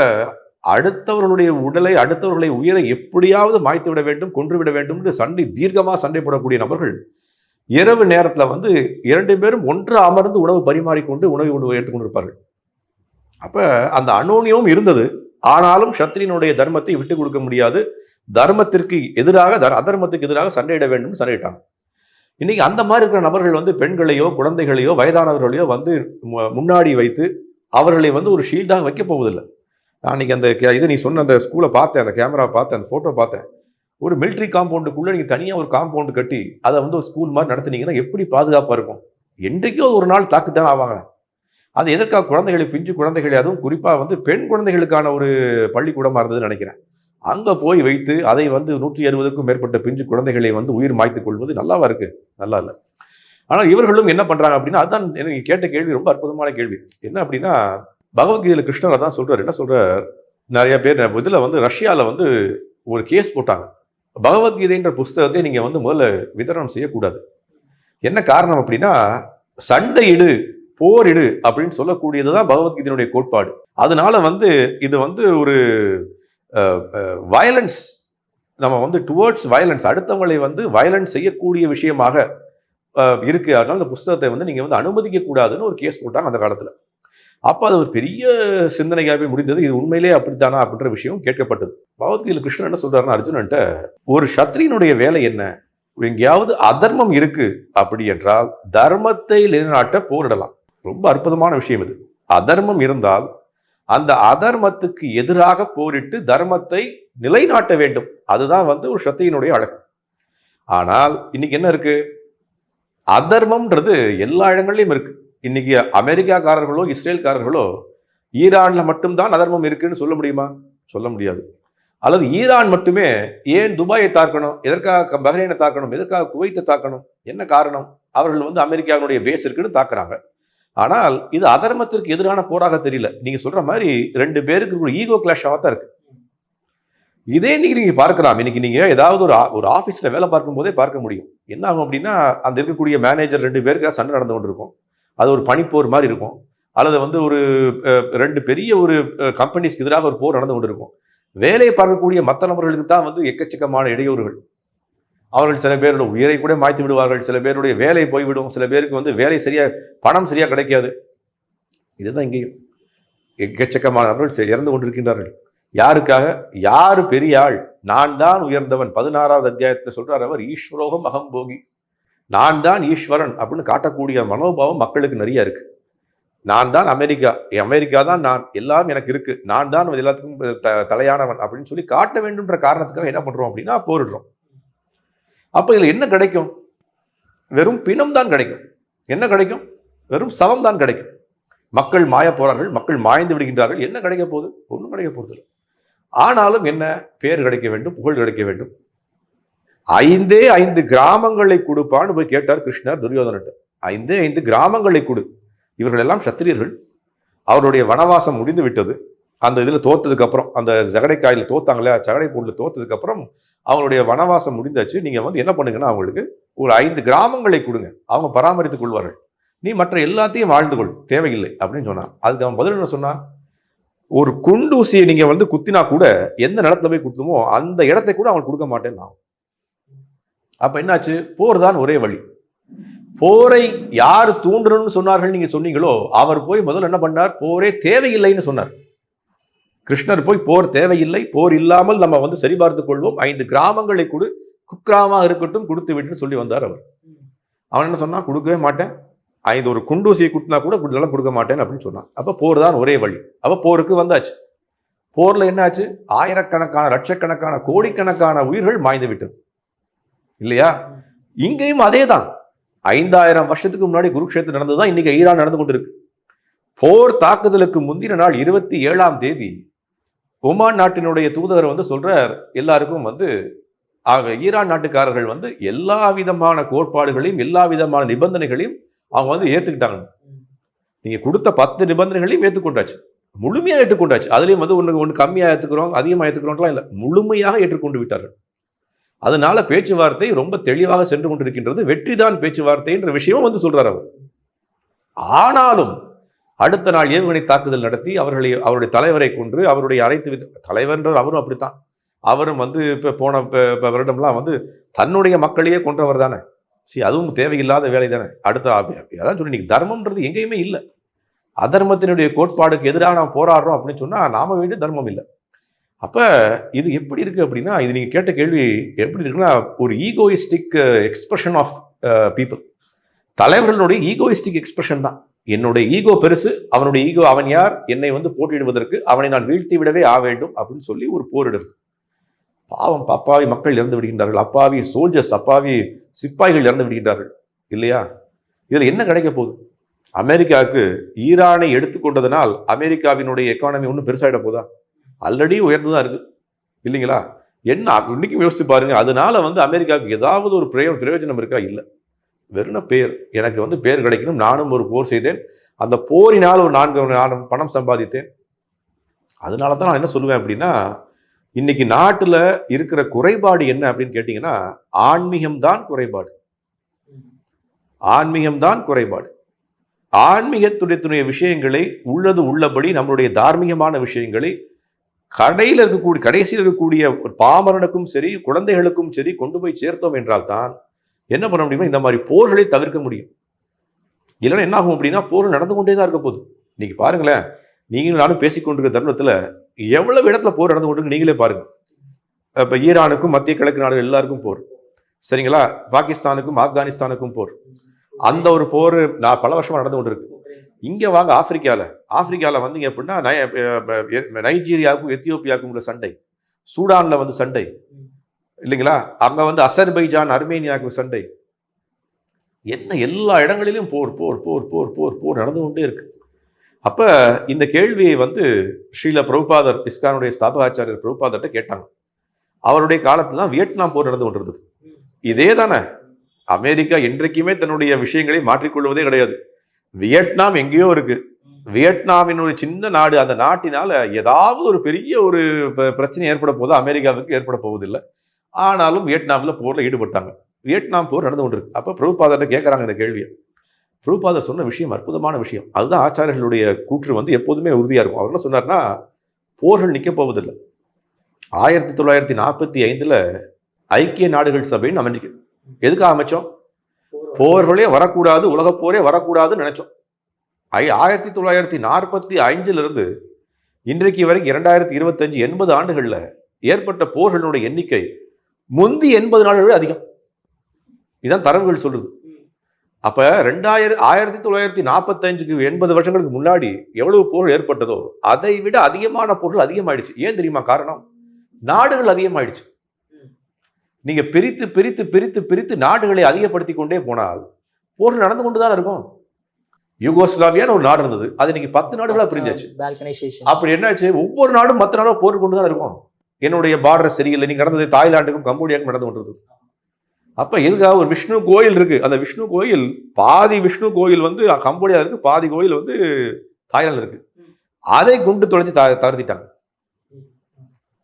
அடுத்தவர்களுடைய உடலை, அடுத்தவர்களுடைய உயிரை எப்படியாவது மாய்த்து விட வேண்டும், கொன்று விட வேண்டும் என்று தீர்க்கமாக சண்டை போடக்கூடிய நபர்கள் இரவு நேரத்துல வந்து 2 பேரும் ஒன்று அமர்ந்து உணவு பரிமாறிக்கொண்டு உணவு எடுத்துக்கொண்டு இருப்பார்கள். அப்ப அந்த அனோன்யமும் இருந்தது. ஆனாலும் சத்திரியனுடைய தர்மத்தை விட்டுக் கொடுக்க முடியாது, தர்மத்திற்கு எதிராக, அதர்மத்துக்கு எதிராக சண்டையிட வேண்டும் சண்டையிட்டாங்க. இன்னைக்கு அந்த மாதிரி இருக்கிற நபர்கள் வந்து பெண்களையோ, குழந்தைகளையோ, வயதானவர்களையோ வந்து முன்னாடி வைத்து அவர்களை வந்து ஒரு ஷீல்டாக வைக்க போவதில்லை. நான் அன்னைக்கு அந்த இதை நீ சொன்ன அந்த ஸ்கூலை பார்த்தேன், அந்த கேமரா பார்த்தேன், அந்த ஃபோட்டோ பார்த்தேன். ஒரு மிலிட்ரி காம்பவுண்டுக்குள்ளே நீங்கள் தனியாக ஒரு காம்பவுண்டு கட்டி அதை வந்து ஒரு ஸ்கூல் மாதிரி நடத்துனீங்கன்னா எப்படி பாதுகாப்பாக இருக்கும்? என்றைக்கோ ஒரு நாள் தாக்குத்தான் ஆவாங்க. அது எதற்காக? குழந்தைகளை, பிஞ்சு குழந்தைகளை, அதுவும் குறிப்பாக வந்து பெண் குழந்தைகளுக்கான ஒரு பள்ளிக்கூடமாக இருந்ததுன்னு நினைக்கிறேன். அங்கே போய் வைத்து அதை வந்து 160க்கும் மேற்பட்ட பிஞ்சு குழந்தைகளை வந்து உயிர் மாய்த்துக் கொள்வது நல்லாவா இருக்கு? நல்லா இல்லை. ஆனால் இவர்களும் என்ன பண்றாங்க அப்படின்னா, அதுதான் எனக்கு கேட்ட கேள்வி ரொம்ப அற்புதமான கேள்வி. என்ன அப்படின்னா, பகவத்கீதையில் கிருஷ்ணர் அதான் சொல்றாரு. என்ன சொல்றார்? நிறைய பேர் இதில் வந்து ரஷ்யாவில் வந்து ஒரு கேஸ் போட்டாங்க. பகவத்கீதைன்ற புஸ்தகத்தை நீங்க வந்து முதல்ல விதரணம் செய்யக்கூடாது. என்ன காரணம் அப்படின்னா, சண்டையிடு, போரிடு அப்படின்னு சொல்லக்கூடியதுதான் பகவத்கீதையினுடைய கோட்பாடு. அதனால வந்து இது வந்து ஒரு வயலன்ஸ், நம்ம வந்து டுவர்ட்ஸ் வயலன்ஸ், அடுத்தவங்களை வந்து வயலன்ஸ் செய்யக்கூடிய விஷயமாக இருக்கு. அதனால இந்த புஸ்தகத்தை வந்து நீங்க வந்து அனுமதிக்க கூடாதுன்னு ஒரு கேஸ் போட்டாங்க அந்த காலத்துல. அப்ப அது ஒரு பெரிய சிந்தனையாகவே முடிந்தது. இது உண்மையிலே அப்படித்தானா அப்படின்ற விஷயம் கேட்கப்பட்டது. பகவத்கீதையில் கிருஷ்ணன் என்ன சொல்றாருன்னா, அர்ஜுனன்ட்ட ஒரு சத்திரியனுடைய வேலை என்ன? எங்கேயாவது அதர்மம் இருக்கு அப்படி என்றால் தர்மத்தை நிலைநாட்ட போரிடலாம். ரொம்ப அற்புதமான விஷயம் இது. அதர்மம் இருந்தால் அந்த அதர்மத்துக்கு எதிராக போரிட்டு தர்மத்தை நிலைநாட்ட வேண்டும். அதுதான் வந்து ஒரு சத்திரியனுடைய அழகு. ஆனால் இன்னைக்கு என்ன இருக்கு? அதர்மம்ன்றது எல்லா இடங்கள்லையும் இருக்கு. இன்னைக்கு அமெரிக்காக்காரர்களோ இஸ்ரேல்காரர்களோ ஈரான்ல மட்டும்தான் அதர்மம் இருக்குன்னு சொல்ல முடியுமா? சொல்ல முடியாது. அல்லது ஈரான் மட்டுமே ஏன் துபாயை தாக்கணும், எதற்காக பஹ்ரைனை தாக்கணும், எதற்காக குவைத்தை தாக்கணும், என்ன காரணம்? அவர்கள் வந்து அமெரிக்காவுடைய பேஸ் இருக்குன்னு தாக்குறாங்க. ஆனால் இது அதர்மத்திற்கு எதிரான போராக தெரியல. நீங்க சொல்ற மாதிரி ரெண்டு பேருக்கு ஒரு ஈகோ கிளாஷாக தான் இருக்கு. இதே நீங்க பார்க்கலாம். இன்னைக்கு நீங்க ஏதாவது ஒரு ஆஃபீஸ்ல வேலை பார்க்கும் போதே பார்க்க முடியும். என்ன ஆகும் அப்படின்னா, அந்த இருக்கக்கூடிய மேனேஜர் ரெண்டு பேருக்கு சண்டை நடந்து கொண்டு இருக்கும். அது ஒரு பனிப்போர் மாதிரி இருக்கும். அல்லது வந்து ஒரு ரெண்டு பெரிய ஒரு கம்பெனிஸ்க்கு எதிராக ஒரு போர் நடந்து கொண்டு இருக்கும். வேலையை பார்க்கக்கூடிய மற்ற நபர்களுக்கு தான் வந்து எக்கச்சக்கமான இடையூறுகள். அவர்கள் சில பேரோட உயிரை கூட மாய்த்து விடுவார்கள். சில பேருடைய வேலை போய்விடும். சில பேருக்கு வந்து வேலை சரியா, பணம் சரியா கிடைக்காது. இதுதான் இங்கேயும் எக்கச்சக்கமான நபர்கள் இறந்து கொண்டிருக்கின்றார்கள். யாருக்காக? யாரு பெரிய ஆள்? நான் தான் உயர்ந்தவன். 16வது அத்தியாயத்தில் சொல்றார் அவர், ஈஸ்வரோகம் அகம்போகி. நான் தான் ஈஸ்வரன் அப்படின்னு காட்டக்கூடிய மனோபாவம் மக்களுக்கு நிறைய இருக்கு. நான் தான் அமெரிக்கா தான் நான், எல்லாம் எனக்கு இருக்கு, நான் தான் எல்லாத்துக்கும் தலையானவன் அப்படின்னு சொல்லி காட்ட வேண்டும்ன்ற காரணத்துக்காக என்ன பண்றோம் அப்படின்னா போரிடுறோம். அப்ப இதுல என்ன கிடைக்கும்? வெறும் பிணம் தான் கிடைக்கும். என்ன கிடைக்கும்? வெறும் சவம் தான் கிடைக்கும். மக்கள் மாய போறார்கள், மக்கள் மாய்ந்து விடுகின்றார்கள். என்ன கிடைக்க போகுது? ஒன்றும் கிடைக்க போறது. ஆனாலும் என்ன? பேர் கிடைக்க வேண்டும், புகழ் கிடைக்க வேண்டும். 5 கிராமங்களை கொடுப்பான்னு போய் கேட்டார் கிருஷ்ணர் துரியோதனன். 5 கிராமங்களை கொடு. இவர்கள் எல்லாம் சத்திரியர்கள். அவருடைய வனவாசம் முடிந்து விட்டது. அந்த இதுல தோத்ததுக்கு அப்புறம், அந்த ஜகடைக்காயில தோத்தாங்களே, ஜகடை போர்ல தோத்ததுக்கு அப்புறம் அவங்களுடைய வனவாசம் முடிந்தாச்சு. நீங்க வந்து என்ன பண்ணுங்கன்னா, அவங்களுக்கு ஒரு 5 கிராமங்களை கொடுங்க, அவங்க பராமரித்துக் கொள்வார்கள். நீ மற்ற எல்லாத்தையும் வாழ்ந்து கொள், தேவையில்லை அப்படின்னு சொன்னான். அதுக்கு அவன் பதில் என்ன சொன்னான்? ஒரு குண்டூசியை நீங்க வந்து குத்தினா கூட எந்த நிலத்துல போய் குத்துமோ அந்த இடத்தை கூட அவன் கொடுக்க மாட்டேன்னு. அப்ப என்னாச்சு? போர் தான் ஒரே வழி. போரை யார் தூண்டணும்னு சொன்னார்கள் நீங்க சொன்னீங்களோ அவர் போய் முதல்ல என்ன பண்ணார்? போரே தேவையில்லைன்னு சொன்னார். கிருஷ்ணர் போய் போர் தேவையில்லை, போர் இல்லாமல் நம்ம வந்து சரிபார்த்துக் கொள்வோம், 5 கிராமங்களை கொடு, குக்கிராமா இருக்கட்டும், கொடுத்து விட்டுன்னு சொல்லி வந்தார் அவர். அவன் என்ன சொன்னான்? கொடுக்கவே மாட்டேன், 5 ஒரு குண்டூசியை குட்டினா கூட இதெல்லாம் கொடுக்க மாட்டேன் அப்படின்னு சொன்னான். அப்ப போர் தான் ஒரே வழி. அப்ப போருக்கு வந்தாச்சு. போர்ல என்னாச்சு? ஆயிரக்கணக்கான, லட்சக்கணக்கான, கோடிக்கணக்கான உயிர்கள் மாய்ந்து விட்டது இல்லையா? இங்கேயும் அதே தான். 5000 வருஷத்துக்கு முன்னாடி குருக்ஷேத்திரம் நடந்ததுதான் இன்னைக்கு ஈரான் நடந்து கொண்டிருக்கு. போர் தாக்குதலுக்கு முந்தின நாள் 27ஆம் தேதி ஒமான் நாட்டினுடைய தூதர் வந்து சொல்றார் எல்லாருக்கும் வந்து, ஈரான் நாட்டுக்காரர்கள் வந்து எல்லா விதமான கோட்பாடுகளையும் எல்லா விதமான நிபந்தனைகளையும் அவங்க வந்து ஏத்துக்கிட்டாங்க. நீங்க கொடுத்த 10 நிபந்தனைகளையும் ஏற்றுக்கொண்டாச்சு, முழுமையாக ஏற்றுக்கொண்டாச்சு. அதுலயும் வந்து ஒன்று கம்மியா ஏற்றுக்கிறோம், அதிகமாக ஏற்றுக்கிறோம்லாம் இல்லை, முழுமையாக ஏற்றுக்கொண்டு விட்டார்கள். அதனால பேச்சுவார்த்தை ரொம்ப தெளிவாக சென்று கொண்டிருக்கின்றது. வெற்றிதான் பேச்சுவார்த்தைன்ற விஷயமும் வந்து சொல்றார் அவர். ஆனாலும் அடுத்த நாள் ஏவுகணை தாக்குதல் நடத்தி அவருடைய தலைவரை கொன்று அவருடைய அனைத்து தலைவர்ன்ற அவரும் அப்படித்தான். அவரும் வந்து இப்ப போன வருடம்லாம் வந்து தன்னுடைய மக்களையே கொன்றவர் தானே. அதுவும் தேவையில்லாத வேலை தானே. அதான் சொல்லி தர்மம்ன்றது எங்கேயுமே இல்லை. அதர்மத்தினுடைய கோட்பாடுக்கு எதிராக நாம் போராடுறோம் அப்படின்னு சொன்னா நாம வேண்டிய தர்மம் இல்லை. அப்ப இது எப்படி இருக்கு அப்படின்னா, இது நீங்க கேட்ட கேள்வி எப்படி இருக்குன்னா, ஒரு ஈகோயிஸ்டிக் எக்ஸ்பிரஷன் ஆஃப் பீப்புள். தலைவர்களுடைய ஈகோயிஸ்டிக் எக்ஸ்பிரஷன் தான். என்னுடைய ஈகோ பெருசு, அவனுடைய ஈகோ, அவன் யார், என்னை வந்து போட்டியிடுவதற்கு, அவனை நான் வீழ்த்தி விடவே வேண்டும் அப்படின்னு சொல்லி ஒரு போர் எடுத்து, பாவம் அப்பாவி மக்கள் இறந்து விடுகின்றார்கள், அப்பாவி சோல்ஜர்ஸ், அப்பாவி சிப்பாய்கள் இறந்து விடுகின்றார்கள் இல்லையா? இதுல என்ன கிடைக்க போகுது? அமெரிக்காவுக்கு ஈரானை எடுத்துக்கொண்டதனால் அமெரிக்காவினுடைய எக்கானமி ஒன்றும் பெருசாயிட போதா? ஆல்ரெடி உயர்ந்துதான் இருக்கு இல்லைங்களா? என்ன இன்னைக்கும் யோசிச்சு பாருங்க. அதனால வந்து அமெரிக்காவுக்கு ஏதாவது ஒரு பிரயோஜனம் இருக்கா? இல்லை. வெறும் பேர். எனக்கு வந்து பேர் கிடைக்கணும், நானும் ஒரு போர் செய்தேன், அந்த போரினால் ஒரு 4 பணம் சம்பாதித்தேன். அதனால தான் நான் என்ன சொல்லுவேன் அப்படின்னா, இன்னைக்கு நாட்டுல இருக்கிற குறைபாடு என்ன அப்படின்னு கேட்டீங்கன்னா, ஆன்மீகம்தான் குறைபாடு. ஆன்மீகம்தான் குறைபாடு. ஆன்மீகத்துடைய விஷயங்களை உள்ளது உள்ளபடி, நம்மளுடைய தார்மீகமான விஷயங்களை கடைசியில் இருக்கக்கூடிய பாமரனுக்கும் சரி, குழந்தைகளுக்கும் சரி கொண்டு போய் சேர்த்தோம் என்றால் தான் என்ன பண்ண முடியுமோ இந்த மாதிரி போர்களை தவிர்க்க முடியும். இல்லைன்னா என்ன ஆகும் அப்படின்னா, போர் நடந்து கொண்டே தான் இருக்க போகுது. இன்னைக்கு பாருங்களேன், நீங்களும் நானும் பேசிக்கொண்டிருக்க தருணத்துல எவ்வளவு இடத்துல போர் நடந்து கொண்டு நீங்களே பாருங்க. இப்ப ஈரானுக்கும் மத்திய கிழக்கு நாடுகள் எல்லாருக்கும் போர், சரிங்களா? பாகிஸ்தானுக்கும் ஆப்கானிஸ்தானுக்கும் போர். அந்த ஒரு போர் நான் பல வருஷமா நடந்து கொண்டு இருக்கு. இங்க வாங்க, ஆப்பிரிக்கால வந்தீங்க அப்படின்னா நைஜீரியாவுக்கும் எத்தியோப்பியாவுக்கும் உள்ள சண்டை, சூடான்ல வந்து சண்டை இல்லைங்களா? அங்க வந்து அசர்பைஜான் அர்மேனியாவுக்கு சண்டை. என்ன எல்லா இடங்களிலும் போர் போர் போர் போர் போர் போர் நடந்து கொண்டே இருக்கு. அப்ப இந்த கேள்வியை வந்து ஸ்ரீல பிரபுபாதர், இஸ்கானுடைய ஸ்தாபகாச்சாரியர் பிரபுபாதர்கிட்ட கேட்டாங்க. அவருடைய காலத்துல தான் வியட்நாம் போர் நடந்து கொண்டிருந்தது. இதே தானே, அமெரிக்கா என்றைக்குமே தன்னுடைய விஷயங்களை மாற்றிக்கொள்வதே கிடையாது. வியட்நாம் எங்கேயோ இருக்கு, வியட்நாமின் ஒரு சின்ன நாடு, அந்த நாட்டினால ஏதாவது ஒரு பெரிய ஒரு பிரச்சனை ஏற்பட போது அமெரிக்காவுக்கு ஏற்பட போவதில்லை. ஆனாலும் வியட்நாம்ல போர்ல ஈடுபட்டாங்க. வியட்நாம் போர் நடந்து கொண்டிருக்கு. அப்ப பிரபுபாதர்கிட்ட கேட்கறாங்க இந்த கேள்வியை. பிரபுபாதர் சொன்ன விஷயம் அற்புதமான விஷயம். அதுதான் ஆச்சாரியர்களுடைய கூற்று வந்து எப்போதுமே உறுதியா இருக்கும். அவர் என்ன சொன்னார்னா, போர்கள் நிற்க போவதில்லை. 1945 ஐக்கிய நாடுகள் சபைன்னு அமைஞ்சிக்கு. எதுக்காக அமைச்சோம்? போர்களே வரக்கூடாது, உலக போரே வரக்கூடாதுன்னு நினைச்சோம். 1945 இன்றைக்கு வரைக்கும் 2025 80 ஆண்டுகள்ல ஏற்பட்ட போர்களுடைய எண்ணிக்கை முந்தி 80 நாடுகள் அதிகம். இதான் தரவுகள் சொல்லுது. அப்ப 1945க்கு 80 வருஷங்களுக்கு முன்னாடி எவ்வளவு போர்கள் ஏற்பட்டதோ அதை விட அதிகமான போர்கள் அதிகமாயிடுச்சு. ஏன் தெரியுமா காரணம்? நாடுகள் அதிகமாயிடுச்சு. நீங்க பிரித்து பிரித்து பிரித்து பிரித்து நாடுகளை அதிகப்படுத்தி கொண்டே போனால் போர்கள் நடந்து கொண்டுதான் இருக்கும். யூகோஸ்லாவியான்னு ஒரு நாடு இருந்தது, அது இன்னைக்கு 10 நாடுகளா பிரிஞ்சாச்சு. அப்படி என்னாச்சு? ஒவ்வொரு நாடும் மற்ற நாடும் போர் கொண்டுதான் இருக்கும். என்னுடைய பார்டர் சரியில்லை. நீங்க நடந்தது தாய்லாந்துக்கும் கம்போடியாவுக்கும் நடந்து கொண்டிருந்தது. அப்ப எதுக்காக ஒரு விஷ்ணு கோயில் இருக்கு, அந்த விஷ்ணு கோயில் பாதி விஷ்ணு கோயில் வந்து கம்போடியா இருக்கு, பாதி கோயில் வந்து தாய்லாந்து இருக்கு. அதை குண்டு தொலைச்சு தவிர்த்திட்டாங்க.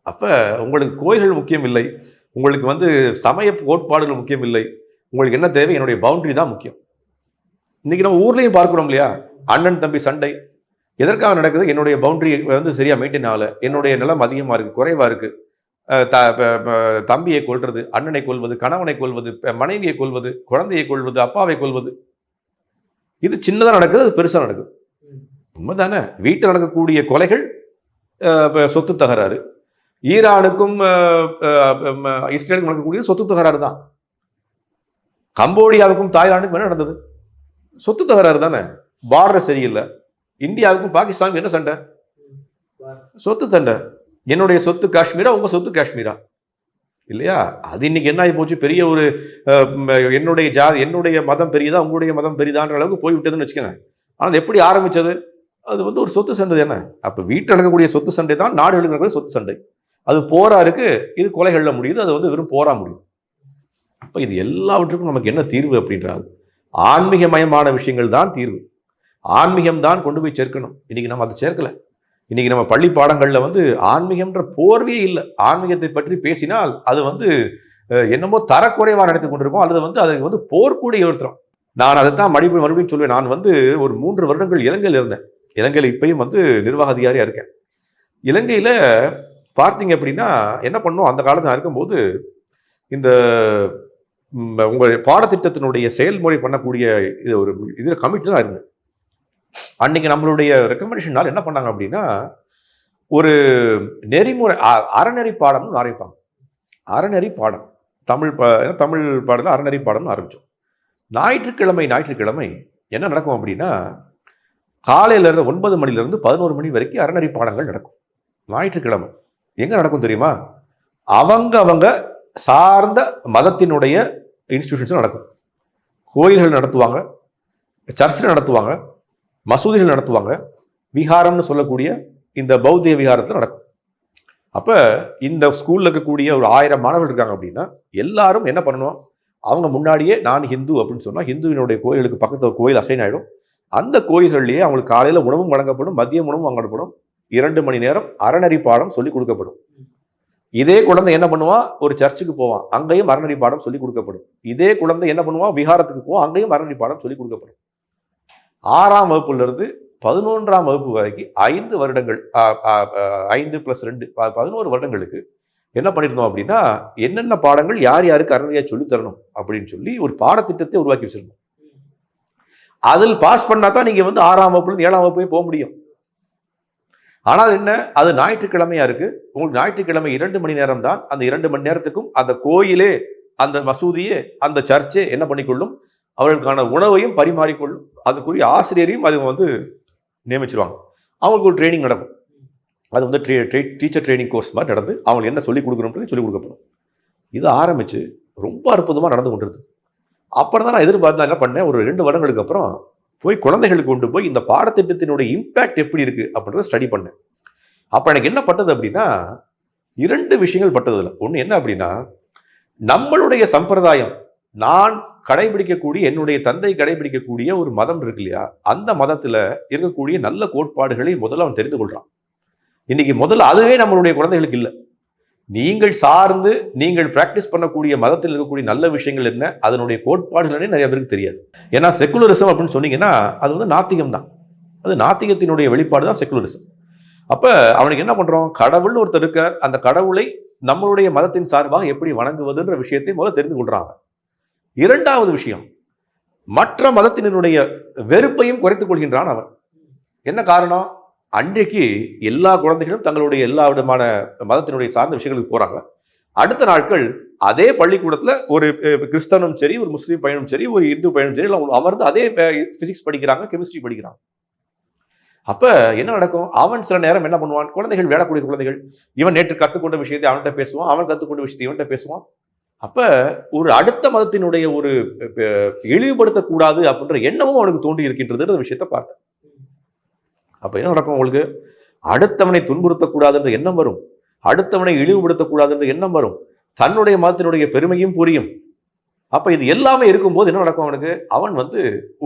அப்ப உங்களுக்கு கோயில்கள் முக்கியம் இல்லை, உங்களுக்கு வந்து சமய கோட்பாடுகள் முக்கியம் இல்லை. உங்களுக்கு என்ன தேவை? என்னுடைய பவுண்டரி தான் முக்கியம். இன்னைக்கு நம்ம ஊர்லயும் பார்க்கிறோம் இல்லையா, அண்ணன் தம்பி சண்டை எதற்காக நடக்குது? என்னுடைய பவுண்டரி வந்து சரியா மெயின்டைன் ஆகல, என்னுடைய நிலம் அதிகமா இருக்கு, குறைவா இருக்கு. தம்பியை கொல்றது, அண்ணனை கொல்வது, கணவனை கொல்வது, மனைவியை கொல்வது, குழந்தையை கொல்வது, அப்பாவை கொல்வது. இது சின்னதா நடக்குது, அது பெருசா நடக்குது. உண்மைதானே? வீட்டில் நடக்கக்கூடிய கொலைகள், சொத்து தகராறு. ஈரானுக்கும் இஸ்ரேலுக்கும் நடக்கக்கூடிய சொத்து தகராறு தான். கம்போடியாவுக்கும் தாய்லாந்துக்கும் என்ன நடந்தது? சொத்து தகராறு தானே. பார்டர் சரியில்லை. இந்தியாவுக்கும் பாகிஸ்தானுக்கும் என்ன சண்டை? சொத்து சண்டை. என்னுடைய சொத்து காஷ்மீரா, உங்க சொத்து காஷ்மீரா இல்லையா? அது இன்னைக்கு என்ன ஆகி போச்சு? பெரிய ஒரு என்னுடைய ஜாதி, என்னுடைய மதம் பெரியதா, உங்களுடைய மதம் பெரியதான்ற அளவுக்கு போய்விட்டதுன்னு வச்சுக்கோங்க. ஆனால் எப்படி ஆரம்பிச்சது? அது வந்து ஒரு சொத்து சண்டை தானே. அப்ப வீட்டில் நடக்கக்கூடிய சொத்து சண்டை தான் நாடுகளுக்கு நடக்கிற சொத்து சண்டை. அது போரா இருக்கு, இது கொலைகள்ல முடியுது, அது வந்து வெறும் போரா முடியும். அப்ப இது எல்லாவற்றுக்கும் நமக்கு என்ன தீர்வு அப்படின்றால், ஆன்மீகமயமான விஷயங்கள் தான் தீர்வு. ஆன்மீகம் தான் கொண்டு போய் சேர்க்கணும். இன்னைக்கு நம்ம அதை சேர்க்கல. இன்னைக்கு நம்ம பள்ளி பாடங்கள்ல வந்து ஆன்மீகம்ன்ற போர்வையே இல்லை. ஆன்மீகத்தை பற்றி பேசினால் அது வந்து என்னமோ தரக்குறைவா நடத்தி கொண்டிருக்கோம், அல்லது வந்து அதை வந்து போர்க்கூடி ஏற்றுறோம். நான் அதைத்தான் மறுபடியும் சொல்லுவேன். நான் வந்து ஒரு 3 வருடங்கள் இலங்கையில் இருந்தேன். இலங்கையில் இப்பயும் வந்து நிர்வாக அதிகாரியா இருக்கேன். இலங்கையில பார்த்தீங்க அப்படின்னா என்ன பண்ணோம், அந்த காலத்தில் நான் இருக்கும்போது இந்த உங்கள் பாடத்திட்டத்தினுடைய செயல்முறை பண்ணக்கூடிய இது ஒரு இதில் கமிட்டி தான் இருந்தேன். அன்னைக்கு நம்மளுடைய ரெக்கமெண்டேஷனால் என்ன பண்ணாங்க அப்படின்னா, ஒரு நெறிமுறை அறநெறி பாடம்னு ஆரம்பிப்பாங்க. அறநெறி பாடம், தமிழ் பாடல அறநெறி பாடம்னு ஆரம்பித்தோம். ஞாயிற்றுக்கிழமை என்ன நடக்கும் அப்படின்னா, காலையில இருந்து 9 மணிலிருந்து 11 மணி வரைக்கும் அறநெறி பாடங்கள் நடக்கும். ஞாயிற்றுக்கிழமை எங்க நடக்கும் தெரியுமா? அவங்க சார்ந்த மதத்தினுடைய இன்ஸ்டிடியூஷன்ஸ் நடக்கும். கோயில்கள் நடத்துவாங்க, சர்ச்சில் நடத்துவாங்க, மசூதிகள் நடத்துவாங்க, விஹாரம்னு சொல்லக்கூடிய இந்த பௌத்திய விஹாரத்தில் நடக்கும். அப்ப இந்த ஸ்கூல்ல இருக்கக்கூடிய ஒரு 1000 மாணவர்கள் இருக்காங்க அப்படின்னா எல்லாரும் என்ன பண்ணணும்? அவங்க முன்னாடியே நான் ஹிந்து அப்படின்னு சொன்னா ஹிந்துவினுடைய கோயிலுக்கு பக்கத்துல ஒரு கோயில் அசைன் ஆயிடும். அந்த கோயில்கள்லயே அவங்களுக்கு காலையில உணவும் வழங்கப்படும், மதிய உணவும் வழங்கப்படும். 2 மணி நேரம் அறநெறி பாடம் சொல்லி கொடுக்கப்படும். இதே குழந்தை என்ன பண்ணுவான்? ஒரு சர்ச்சுக்கு போவான், அங்கேயும் அறநெறி பாடம் சொல்லி கொடுக்கப்படும். இதே குழந்தை என்ன பண்ணுவான்? விஹாரத்துக்கு போவான், அங்கேயும் அறநெறி பாடம் சொல்லி கொடுக்கப்படும். 6ஆம் வகுப்புல இருந்து 11ஆம் வகுப்பு வரைக்கும் 5 வருடங்கள் 5 + 2 11 வருடங்களுக்கு என்ன பண்ணிருந்தோம் அப்படின்னா என்னென்ன பாடங்கள் யார் யாருக்கு அறநெறியா சொல்லி தரணும் அப்படின்னு சொல்லி ஒரு பாடத்திட்டத்தை உருவாக்கி வச்சிருந்தோம். அதில் பாஸ் பண்ணா தான் நீங்க 6ஆம் வகுப்புல இருந்து 7ஆம் வகுப்பே போக முடியும். ஆனால் என்ன, அது ஞாயிற்றுக்கிழமையா இருக்கு. உங்களுக்கு ஞாயிற்றுக்கிழமை 2 மணி நேரம் தான். அந்த 2 மணி நேரத்துக்கும் அந்த கோயிலே, அந்த மசூதியே, அந்த சர்ச்சே என்ன பண்ணிக்கொள்ளும்? அவர்களுக்கான உணவையும் பரிமாறிக்கொள்ளும். அதுக்குரிய ஆசிரியரையும் அது நியமிச்சிருவாங்க. அவங்களுக்கு ஒரு ட்ரைனிங் நடக்கும். அது டீச்சர் ட்ரைனிங் கோர்ஸ் மாதிரி நடந்து அவங்களுக்கு என்ன சொல்லிக் கொடுக்கணும்ன்றது சொல்லிக் கொடுக்கப்படும். இது ஆரம்பிச்சு ரொம்ப அற்புதமாக நடந்து கொண்டிருது. அப்புறம் தான் நான் எதிர்பார்த்து என்ன பண்ணேன், ஒரு 2 வருடங்களுக்கு அப்புறம் போய் குழந்தைகளுக்கு கொண்டு போய் இந்த பாடத்திட்டத்தினுடைய இம்பேக்ட் எப்படி இருக்கு அப்படின்றத ஸ்டடி பண்ணேன். அப்போ எனக்கு என்ன பட்டது அப்படின்னா 2 விஷயங்கள் பட்டதில்லை. ஒன்று என்ன அப்படின்னா, நம்மளுடைய சம்பிரதாயம், நான் கடைபிடிக்கக்கூடிய, என்னுடைய தந்தை கடைபிடிக்கக்கூடிய ஒரு மதம் இருக்கு இல்லையா, அந்த மதத்தில் இருக்கக்கூடிய நல்ல கோட்பாடுகளை முதல்ல அவன் தெரிந்து கொள்றான். இன்னைக்கு முதல்ல அதுவே நம்மளுடைய குழந்தைகளுக்கு இல்லை. நீங்கள் சார்ந்து நீங்கள் பிராக்டிஸ் பண்ணக்கூடிய மதத்தில் இருக்கக்கூடிய நல்ல விஷயங்கள் என்ன, அதனுடைய கோட்பாடுகளே நிறைய பேருக்கு தெரியாது. ஏன்னா செக்குலரிசம் அப்படின்னு சொன்னீங்கன்னா அது நாத்திகம் தான். அது நாத்திகத்தினுடைய வெளிப்பாடு தான் செக்குலரிசம். அப்ப அவனுக்கு என்ன பண்றோம்? கடவுள்னு ஒருத்தர் இருக்கார், அந்த கடவுளை நம்மளுடைய மதத்தின் சார்பாக எப்படி வணங்குவதுன்ற விஷயத்தை முதல்ல தெரிந்து கொள்றாங்க. 2வது விஷயம், மற்ற மதத்தினருடைய வெறுப்பையும் குறைத்துக் கொள்கின்றான் அவன். என்ன காரணம்? அன்றைக்கு எல்லா குழந்தைகளும் தங்களுடைய எல்லா விதமான மதத்தினுடைய சார்ந்த விஷயங்களுக்கு போறாங்க. அடுத்த நாட்கள் அதே பள்ளிக்கூடத்துல ஒரு கிறிஸ்தவனும் சரி, ஒரு முஸ்லீம் பையனும் சரி, ஒரு இந்து பையனும் சரி அமர்ந்து அதே பிசிக்ஸ் படிக்கிறாங்க, கெமிஸ்ட்ரி படிக்கிறாங்க. அப்ப என்ன நடக்கும்? அவன் சில நேரம் என்ன பண்ணுவான்? குழந்தைகள், வேடக்கூடிய குழந்தைகள், இவன் நேற்று கற்றுக்கொண்ட விஷயத்தை அவன்கிட்ட பேசுவான், அவன் கற்றுக்கொண்ட விஷயத்தை இவன்கிட்ட பேசுவான். அப்ப ஒரு அடுத்த மதத்தினுடைய ஒரு இழிவுபடுத்தக்கூடாது அப்படின்ற எண்ணமும் அவனுக்கு தோன்றி இருக்கின்றது விஷயத்தை பார்த்தேன். அப்ப என்ன நடக்கும்? உங்களுக்கு அடுத்தவனை துன்புறுத்தக்கூடாதுன்ற எண்ணம் வரும், அடுத்தவனை இழிவுபடுத்தக்கூடாதுன்ற எண்ணம் வரும், தன்னுடைய மதத்தினுடைய பெருமையும் புரியும். அப்ப இது எல்லாமே இருக்கும்போது என்ன நடக்கும்? அவனுக்கு அவன்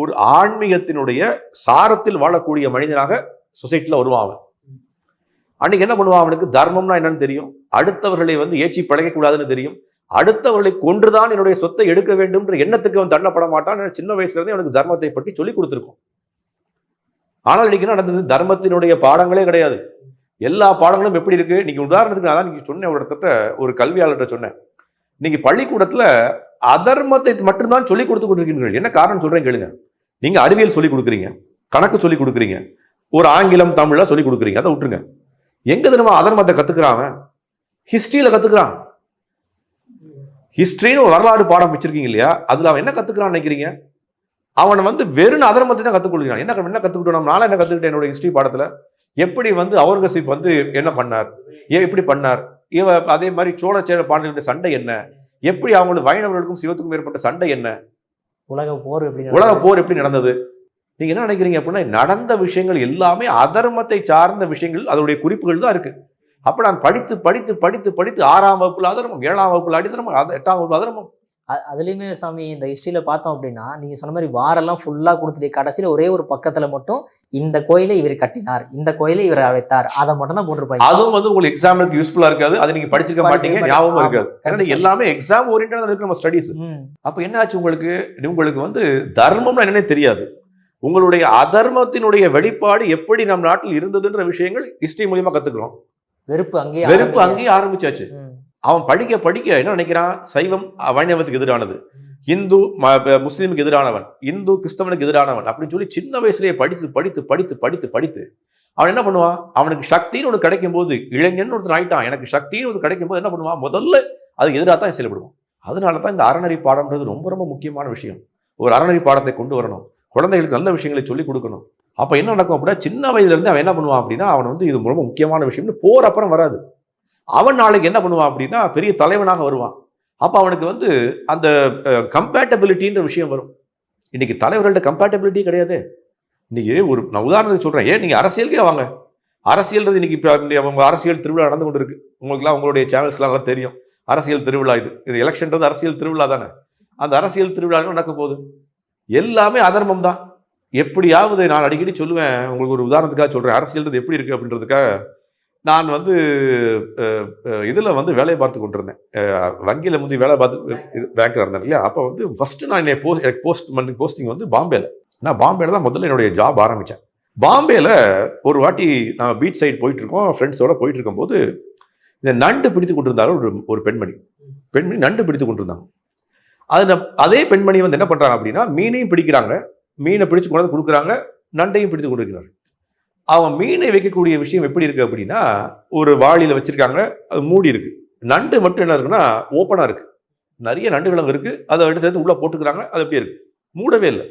ஒரு ஆன்மீகத்தினுடைய சாரத்தில் வாழக்கூடிய மனிதனாக சொசைட்டில வருவான். அவன் அன்னைக்கு என்ன பண்ணுவான்? அவனுக்கு தர்மம்னா என்னன்னு தெரியும், அடுத்தவர்களை ஏச்சி பழகக்கூடாதுன்னு தெரியும், அடுத்தவர்களை கொன்றுதான் என்னுடைய சொத்தை எடுக்க வேண்டும்ன்ற எண்ணத்துக்கு அவன் தள்ளப்பட மாட்டான். சின்ன வயசுல இருந்தே அவனுக்கு தர்மத்தை பற்றி சொல்லிக் கொடுத்துருக்கும். ஆனால் இன்னைக்கு என்ன நடந்தது? தர்மத்தினுடைய பாடங்களே கிடையாது. எல்லா பாடங்களும் எப்படி இருக்கு? நீங்க உதாரணத்துக்கு நான் நீங்க சொன்ன ஒரு இடத்த ஒரு கல்வியாளர்கிட்ட சொன்னேன், நீங்க பள்ளிக்கூடத்துல அதர்மத்தை மட்டும்தான் சொல்லிக் கொடுத்து கொண்டிருக்கீர்கள். என்ன காரணம் சொல்றேன் கேளுங்க. நீங்க அறிவியல் சொல்லிக் கொடுக்குறீங்க, கணக்கு சொல்லிக் கொடுக்குறீங்க, ஒரு ஆங்கிலம் தமிழ்ல சொல்லிக் கொடுக்குறீங்க, அதை விட்டுருங்க. எங்க தெரியுமா அதர்மத்தை கத்துக்கிறான்? ஹிஸ்டரியில கத்துக்கிறான். ஹிஸ்டரின்னு ஒரு வரலாறு பாடம் வச்சிருக்கீங்க இல்லையா, அதுல அவன் என்ன கத்துக்கிறான்னு நினைக்கிறீங்க? அவன் வெறும் அதர்மத்தை தான் கத்துக்கொள்கிறான். என்ன கத்துக்கிட்டோம்? நாளை என்ன கத்துக்கிட்டேன் என்னோட ஹிஸ்டரி பாடத்துல? எப்படி அவுரங்கசீப் என்ன பண்ணார், எப்படி பண்ணார், அதே மாதிரி சோழ சேர பாண்டியனுடைய சண்டை என்ன, எப்படி அவங்களுக்கு வைணவர்களுக்கும் சிவத்துக்கும் ஏற்பட்ட சண்டை என்ன, உலக போர் எப்படி நடந்தது? நீங்க என்ன நினைக்கிறீங்க அப்படின்னா நடந்த விஷயங்கள் எல்லாமே அதர்மத்தை சார்ந்த விஷயங்கள், அதனுடைய குறிப்புகள் தான் இருக்கு. அப்ப நான் படித்து படித்து படித்து படித்து 6ஆம் வகுப்புல அதர்மம், 7ஆம் வகுப்புல அடித்தர்மம், 8ஆம் வகுப்புல அதர்மம். அதுலயுமே சாமி இந்த ஹிஸ்டரியில பார்த்தோம் அப்படின்னா நீங்க சொன்ன மாதிரி வாரெல்லாம் ஃபுல்லா கொடுத்துட்டு கடைசியில ஒரே ஒரு பக்கத்துல மட்டும் இந்த கோயிலை இவர் கட்டினார், இந்த கோயிலை இவர் அழைத்தார், அதை மட்டும் தான் போட்டிருப்பாங்க. அதுவும் உங்களுக்கு எக்ஸாமுக்கு யூஸ்ஃபுல்லா இருக்காது, அது நீங்க படிச்சிருக்க மாட்டீங்க, ஞாபகம் இருக்காது. ஏன்னா எல்லாமே எக்ஸாம் ஓரியன்டா இருக்கு நம்ம ஸ்டடீஸ். அப்ப என்ன ஆச்சு? உங்களுக்கு தர்மம்னா என்னன்னே தெரியாது. உங்களுடைய அதர்மத்தினுடைய வெளிப்பாடு எப்படி நம் நாட்டில் இருந்ததுன்ற விஷயங்கள் ஹிஸ்டரி மூலியமா கத்துக்கிறோம். வெறுப்பு அங்கேயே ஆரம்பிச்சாச்சு. அவன் படிக்க படிக்க என்ன நினைக்கிறான்? சைவம் வைணவத்துக்கு எதிரானது, இந்து முஸ்லீமுக்கு எதிரானவன், இந்து கிறிஸ்தவனுக்கு எதிரானவன் அப்படின்னு சொல்லி சின்ன வயசுலேயே படித்து படித்து படித்து படித்து படித்து அவன் என்ன பண்ணுவான்? அவனுக்கு சக்தின்னு ஒன்று கிடைக்கும் போது, இளைஞன் ஒருத்தர் ஆயிட்டான், எனக்கு சக்தின்னு ஒன்று கிடைக்கும் போது என்ன பண்ணுவான்? முதல்ல அதுக்கு எதிராக தான் செயல்படுவான். அதனால தான் இந்த அறநெறி பாடம்ன்றது ரொம்ப ரொம்ப முக்கியமான விஷயம். ஒரு அறநெறி பாடத்தை கொண்டு வரணும், குழந்தைகளுக்கு நல்ல விஷயங்களை சொல்லிக் கொடுக்கணும். அப்போ என்ன நடக்கும் அப்படின்னா சின்ன வயதுலேருந்து அவன் என்ன பண்ணுவான் அப்படின்னா அவன் வந்து இது ரொம்ப முக்கியமான விஷயம்னு போர் அப்புறம் வராது. அவன் நாளைக்கு என்ன பண்ணுவான் அப்படின்னா பெரிய தலைவனாக வருவான். அப்போ அவனுக்கு வந்து அந்த கம்பேட்டபிலிட்டின்ற விஷயம் வரும். இன்னைக்கு தலைவர்கள்ட்ட கம்பேட்டபிலிட்டி கிடையாது. இன்னைக்கு நான் உதாரணத்துக்கு சொல்கிறேன், ஏன் நீங்கள் அரசியலுக்கே வாங்க. அரசியல்ன்றது இன்னைக்கு இப்போ அவங்க அரசியல் திருவிழா நடந்து கொண்டு இருக்கு. உங்களுக்குலாம் உங்களுடைய சேனல்ஸ்லாம் தெரியும். அரசியல் திருவிழா இது எலெக்ஷன்றது அரசியல் திருவிழா தானே. அந்த அரசியல் திருவிழா நடக்க போகுது. எல்லாமே அதர்மம் தான். எப்படியாவது நான் அடிக்கடி சொல்லுவேன், உங்களுக்கு ஒரு உதாரணத்துக்காக சொல்கிறேன், அரசியல்ன்றது எப்படி இருக்குது அப்படின்றதுக்காக. நான் வந்து இதில் வந்து வேலையை பார்த்து கொண்டிருந்தேன். வங்கியில் முந்தி வேலை பார்த்து பேங்க்கில் இருந்தேன் இல்லையா. அப்போ வந்து ஃபஸ்ட்டு நான் எனக்கு போஸ்டிங் வந்து பாம்பேல. நான் பாம்பேல தான் முதல்ல என்னுடைய ஜாப் ஆரம்பித்தேன். பாம்பேல ஒரு வாட்டி நான் பீச் சைடு போயிட்டுருக்கோம், ஃப்ரெண்ட்ஸோட போயிட்டு இருக்கும்போது இந்த நண்டு பிடித்து கொண்டிருந்தாலும் ஒரு பெண்மணி நண்டு பிடித்து கொண்டிருந்தாங்க. அதே பெண்மணி வந்து என்ன பண்ணுறாங்க அப்படின்னா மீனையும் பிடிக்கிறாங்க, மீனை பிடிச்சு கொண்டு வந்து கொடுக்குறாங்க, நண்டையும் பிடித்து கொடுக்குறாங்க. அவன் மீனை வைக்கக்கூடிய விஷயம் எப்படி இருக்கு அப்படின்னா ஒரு வாளியில் வச்சிருக்காங்க, அது மூடி இருக்கு. நண்டு மட்டும் என்ன இருக்குன்னா ஓப்பனாக இருக்கு. நிறைய நண்டுகள் அங்கே இருக்கு. அதை எடுத்து உள்ளே போட்டுக்கிறாங்க, அது அப்படியே இருக்கு, மூடவே இல்லை.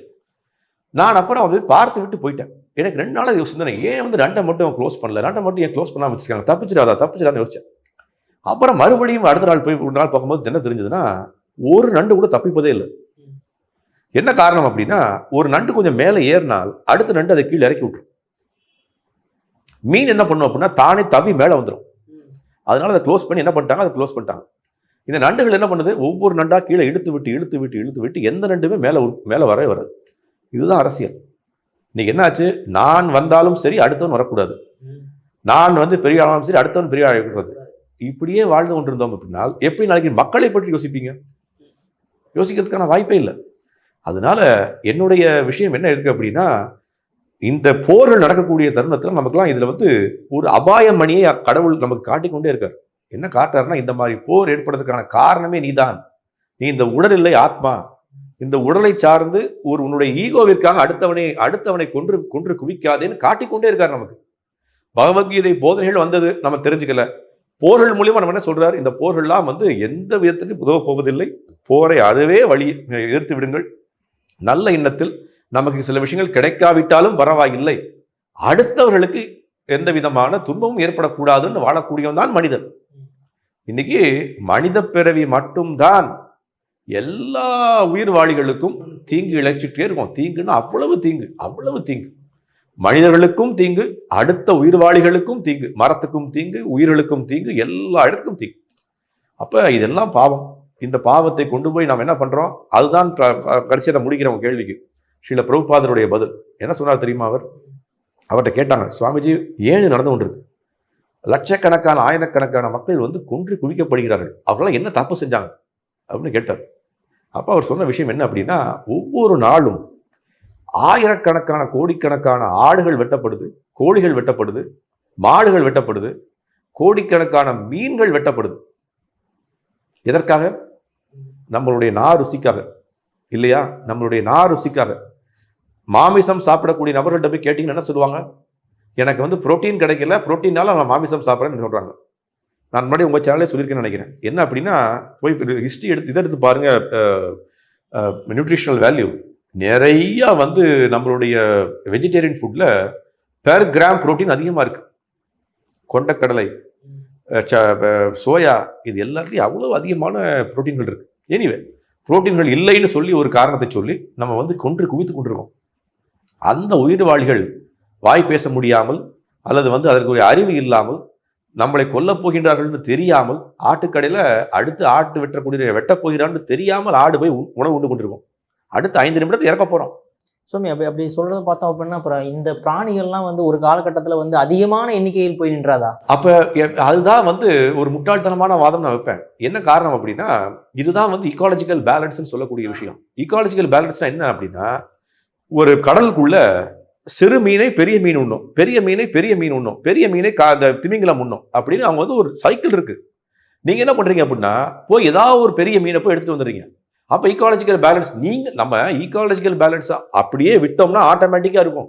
நான் அப்புறம் வந்து பார்த்து விட்டு போயிட்டேன். எனக்கு 2 நாளாக யோசிச்சு ஏன் வந்து நண்டை மட்டும் க்ளோஸ் பண்ணல, நண்டை மட்டும் ஏன் க்ளோஸ் பண்ணாமல் வச்சிருக்காங்க, தப்பிச்சிடான்னு யோசிச்சேன். அப்புறம் மறுபடியும் அடுத்த நாள் போய் ஒரு நாள் பார்க்கும்போது என்ன தெரிஞ்சதுன்னா ஒரு நண்டு கூட தப்பிப்பதே இல்லை. என்ன காரணம் அப்படின்னா ஒரு நண்டு கொஞ்சம் மேலே ஏறினால் அடுத்த நண்டு அதை கீழே இறக்கி விட்டுரும். மீன் என்ன பண்ணும் அப்படின்னா தானே தவி மேலே வந்துடும். அதனால அதை க்ளோஸ் பண்ணி என்ன பண்ணிட்டாங்க, அதை க்ளோஸ் பண்ணிட்டாங்க. இந்த நண்டுகள் என்ன பண்ணுது, ஒவ்வொரு நண்டா கீழே இழுத்து விட்டு எந்த நண்டுமே மேலே வரவே வராது. இதுதான் அரசியல். இன்னைக்கு என்னாச்சு, நான் வந்தாலும் சரி அடுத்தவன் வரக்கூடாது, நான் வந்து பெரிய ஆளாலும் சரி அடுத்தவன் பெரிய ஆகக்கூடாது. இப்படியே வாழ்ந்து கொண்டிருந்தோம் அப்படின்னா எப்படி நாளைக்கு மக்களை பற்றி யோசிப்பீங்க? யோசிக்கிறதுக்கான வாய்ப்பே இல்லை. அதனால என்னுடைய விஷயம் என்ன இருக்கு அப்படின்னா இந்த போர்கள் நடக்கக்கூடிய தருணத்தில் நமக்குலாம் இதுல வந்து ஒரு அபாய மணியை கடவுள் நமக்கு காட்டிக்கொண்டே இருக்கார். என்ன காட்டாருன்னா இந்த மாதிரி போர் ஏற்படுறதுக்கான காரணமே நீதான், நீ இந்த உடல் இல்லை ஆத்மா, இந்த உடலை சார்ந்து உன்னுடைய ஈகோவிற்காக அடுத்தவனை கொன்று குவிக்காதேன்னு காட்டிக்கொண்டே இருக்கார் நமக்கு. பகவத்கீதை போதனைகள் வந்தது நம்ம தெரிஞ்சுக்கல. போர்கள் மூலியமா நம்ம என்ன சொல்றாரு, இந்த போர்கள்லாம் வந்து எந்த விதத்துக்கு உதவ போவதில்லை, போரை அதுவே வழி எதிர்த்து விடுங்கள், நல்ல எண்ணத்தில் நமக்கு சில விஷயங்கள் கிடைக்காவிட்டாலும் பரவாயில்லை, அடுத்தவர்களுக்கு எந்த விதமான துன்பமும் ஏற்படக்கூடாதுன்னு வாழக்கூடியவன் தான் மனிதன். இன்னைக்கு மனித பிறவி மட்டும்தான் எல்லா உயிர்வாளிகளுக்கும் தீங்கு இழைச்சிட்டே இருக்கும். தீங்குன்னா அவ்வளவு தீங்கு, மனிதர்களுக்கும் தீங்கு, அடுத்த உயிர்வாளிகளுக்கும் தீங்கு, மரத்துக்கும் தீங்கு, உயிர்களுக்கும் தீங்கு, எல்லா இடத்துக்கும் தீங்கு. அப்ப இதெல்லாம் பாவம். இந்த பாவத்தை கொண்டு போய் நாம் என்ன பண்றோம், அதுதான் கடைசியை முடிக்கிறவங்க கேள்விக்கு ஸ்ரீல பிரபுபாதருடைய பதில் என்ன சொன்னார் தெரியுமா? அவர்கிட்ட கேட்டாங்க, சுவாமிஜி ஏன் நடந்து கொண்டிருக்கு, லட்சக்கணக்கான ஆயிரக்கணக்கான மக்கள் வந்து கொன்று குவிக்கப்படுகிறார்கள், அவர்களாம் என்ன தப்பு செஞ்சாங்க அப்படின்னு கேட்டார். அப்போ அவர் சொன்ன விஷயம் என்ன அப்படின்னா, ஒவ்வொரு நாளும் ஆயிரக்கணக்கான கோடிக்கணக்கான ஆடுகள் வெட்டப்படுது, கோழிகள் வெட்டப்படுது, மாடுகள் வெட்டப்படுது, கோடிக்கணக்கான மீன்கள் வெட்டப்படுது. எதற்காக? நம்மளுடைய ருசிக்காக இல்லையா? நம்மளுடைய ருசிக்காக. மாமிசம் சாப்பிடக்கூடிய நபர்கள்ட்ட போய் கேட்டீங்கன்னு என்ன சொல்லுவாங்க, எனக்கு வந்து புரோட்டீன் கிடைக்கல, புரோட்டீனால நான் மாமிசம் சாப்பிட்றேன்னு சொல்றாங்க. நான் முன்னாடி உங்க சேனலே சொல்லியிருக்கேன்னு நினைக்கிறேன். என்ன அப்படின்னா போய் ஹிஸ்ட்ரி எடுத்து பாருங்க, நியூட்ரிஷனல் வேல்யூ நிறைய வந்து நம்மளுடைய வெஜிடேரியன் ஃபுட்ல பெர் கிராம் புரோட்டீன் அதிகமாக இருக்கு. கொண்டக்கடலை, சோயா, இது எல்லாத்தையும் அவ்வளோ அதிகமான புரோட்டீன்கள் இருக்கு. எனிவே புரோட்டீன்கள் இல்லைன்னு சொல்லி ஒரு காரணத்தை சொல்லி நம்ம வந்து குவித்து கொண்டிருக்கோம். அந்த உயிர்வாளிகள் வாய் பேச முடியாமல் அல்லது வந்து அதற்கு ஒரு அறிவு இல்லாமல் நம்மளை கொல்லப் போகின்றார்கள் தெரியாமல் ஆட்டுக்கடையில் அடுத்து ஆட்டு வெட்டப் போகிறான்னு தெரியாமல் ஆடு போய் உணவு உண்டு கொண்டிருக்கோம். அடுத்த 5 நிமிடத்தை இறக்க போறோம். சுவாமி அப்படி சொல்றத பார்த்தோம் அப்படின்னா அப்புறம் இந்த பிராணிகள்லாம் வந்து ஒரு காலகட்டத்தில் வந்து அதிகமான எண்ணிக்கையில் போய் நின்றாதா? அப்ப அதுதான் வந்து ஒரு முட்டாள்தனமான வாதம் நான் வைப்பேன். என்ன காரணம் அப்படின்னா இதுதான் வந்து ஈக்காலஜிக்கல் பேலன்ஸ்ன்னு சொல்லக்கூடிய விஷயம். ஈக்காலஜிக்கல் பேலன்ஸ்னா என்ன அப்படின்னா, ஒரு கடலுக்குள்ள சிறு மீனை பெரிய மீன் உண்ணும், பெரிய மீனை பெரிய மீன் உண்ணும், பெரிய மீனை திமிங்கலம் உண்ணும் அப்படின்னு அவங்க வந்து ஒரு சைக்கிள் இருக்கு. நீங்க என்ன பண்றீங்க அப்படின்னா போய் ஏதாவது ஒரு பெரிய மீனை போய் எடுத்துட்டு வந்துடுறீங்க. அப்ப ஈக்காலஜிக்கல் பேலன்ஸ் நம்ம ஈக்காலஜிக்கல் பேலன்ஸ் அப்படியே விட்டோம்னா ஆட்டோமேட்டிக்கா இருக்கும்.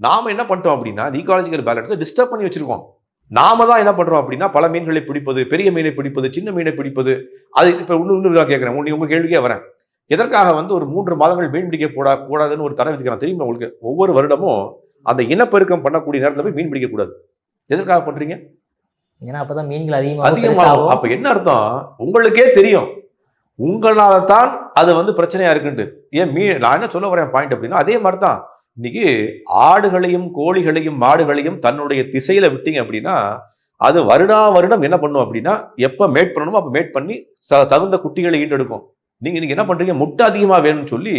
நாம என்ன பண்ணிட்டோம் அப்படின்னா ஈக்காலஜிக்கல் பேலன்ஸை டிஸ்டர்ப் பண்ணி வச்சிருக்கோம். நாம தான் என்ன பண்றோம் அப்படின்னா பல மீன்களை பிடிப்பது, பெரிய மீனை பிடிப்பது, சின்ன மீனை பிடிப்பது. அது இப்ப இன்னொரு கேட்கிறேன், உங்க கேள்விக்கே வரேன். எதற்காக வந்து ஒரு 3 மாதங்கள் மீன் பிடிக்க கூடாதுன்னு ஒரு தடை விதிக்கிறான் தெரியுமா உங்களுக்கு? ஒவ்வொரு வருடமும் அந்த இனப்பெருக்கம் பண்ணக்கூடிய நேரத்தில் போய் மீன் பிடிக்கக்கூடாது. எதற்காக பண்றீங்க? ஏன்னா அப்பதான் மீன்கள் அதிகமாகும். அதிகமாகும். அப்ப என்ன அர்த்தம்? உங்களுக்கே தெரியும் உங்களால தான் அது வந்து பிரச்சனையா இருக்குன்ட்டு. ஏன் நான் என்ன சொல்ல வரேன் பாயிண்ட் அப்படின்னா, அதே மாதிரி தான் இன்னைக்கு ஆடுகளையும் கோழிகளையும் மாடுகளையும் தன்னுடைய திசையில விட்டீங்க அப்படின்னா, அது வருடா வருடம் என்ன பண்ணும் அப்படின்னா, எப்ப மேட் பண்ணணுமோ அப்ப மேட் பண்ணி தகுந்த குட்டிகளை ஈண்டெடுக்கும். நீங்க என்ன பண்றீங்க? முட்டை அதிகமா வேணும்னு சொல்லி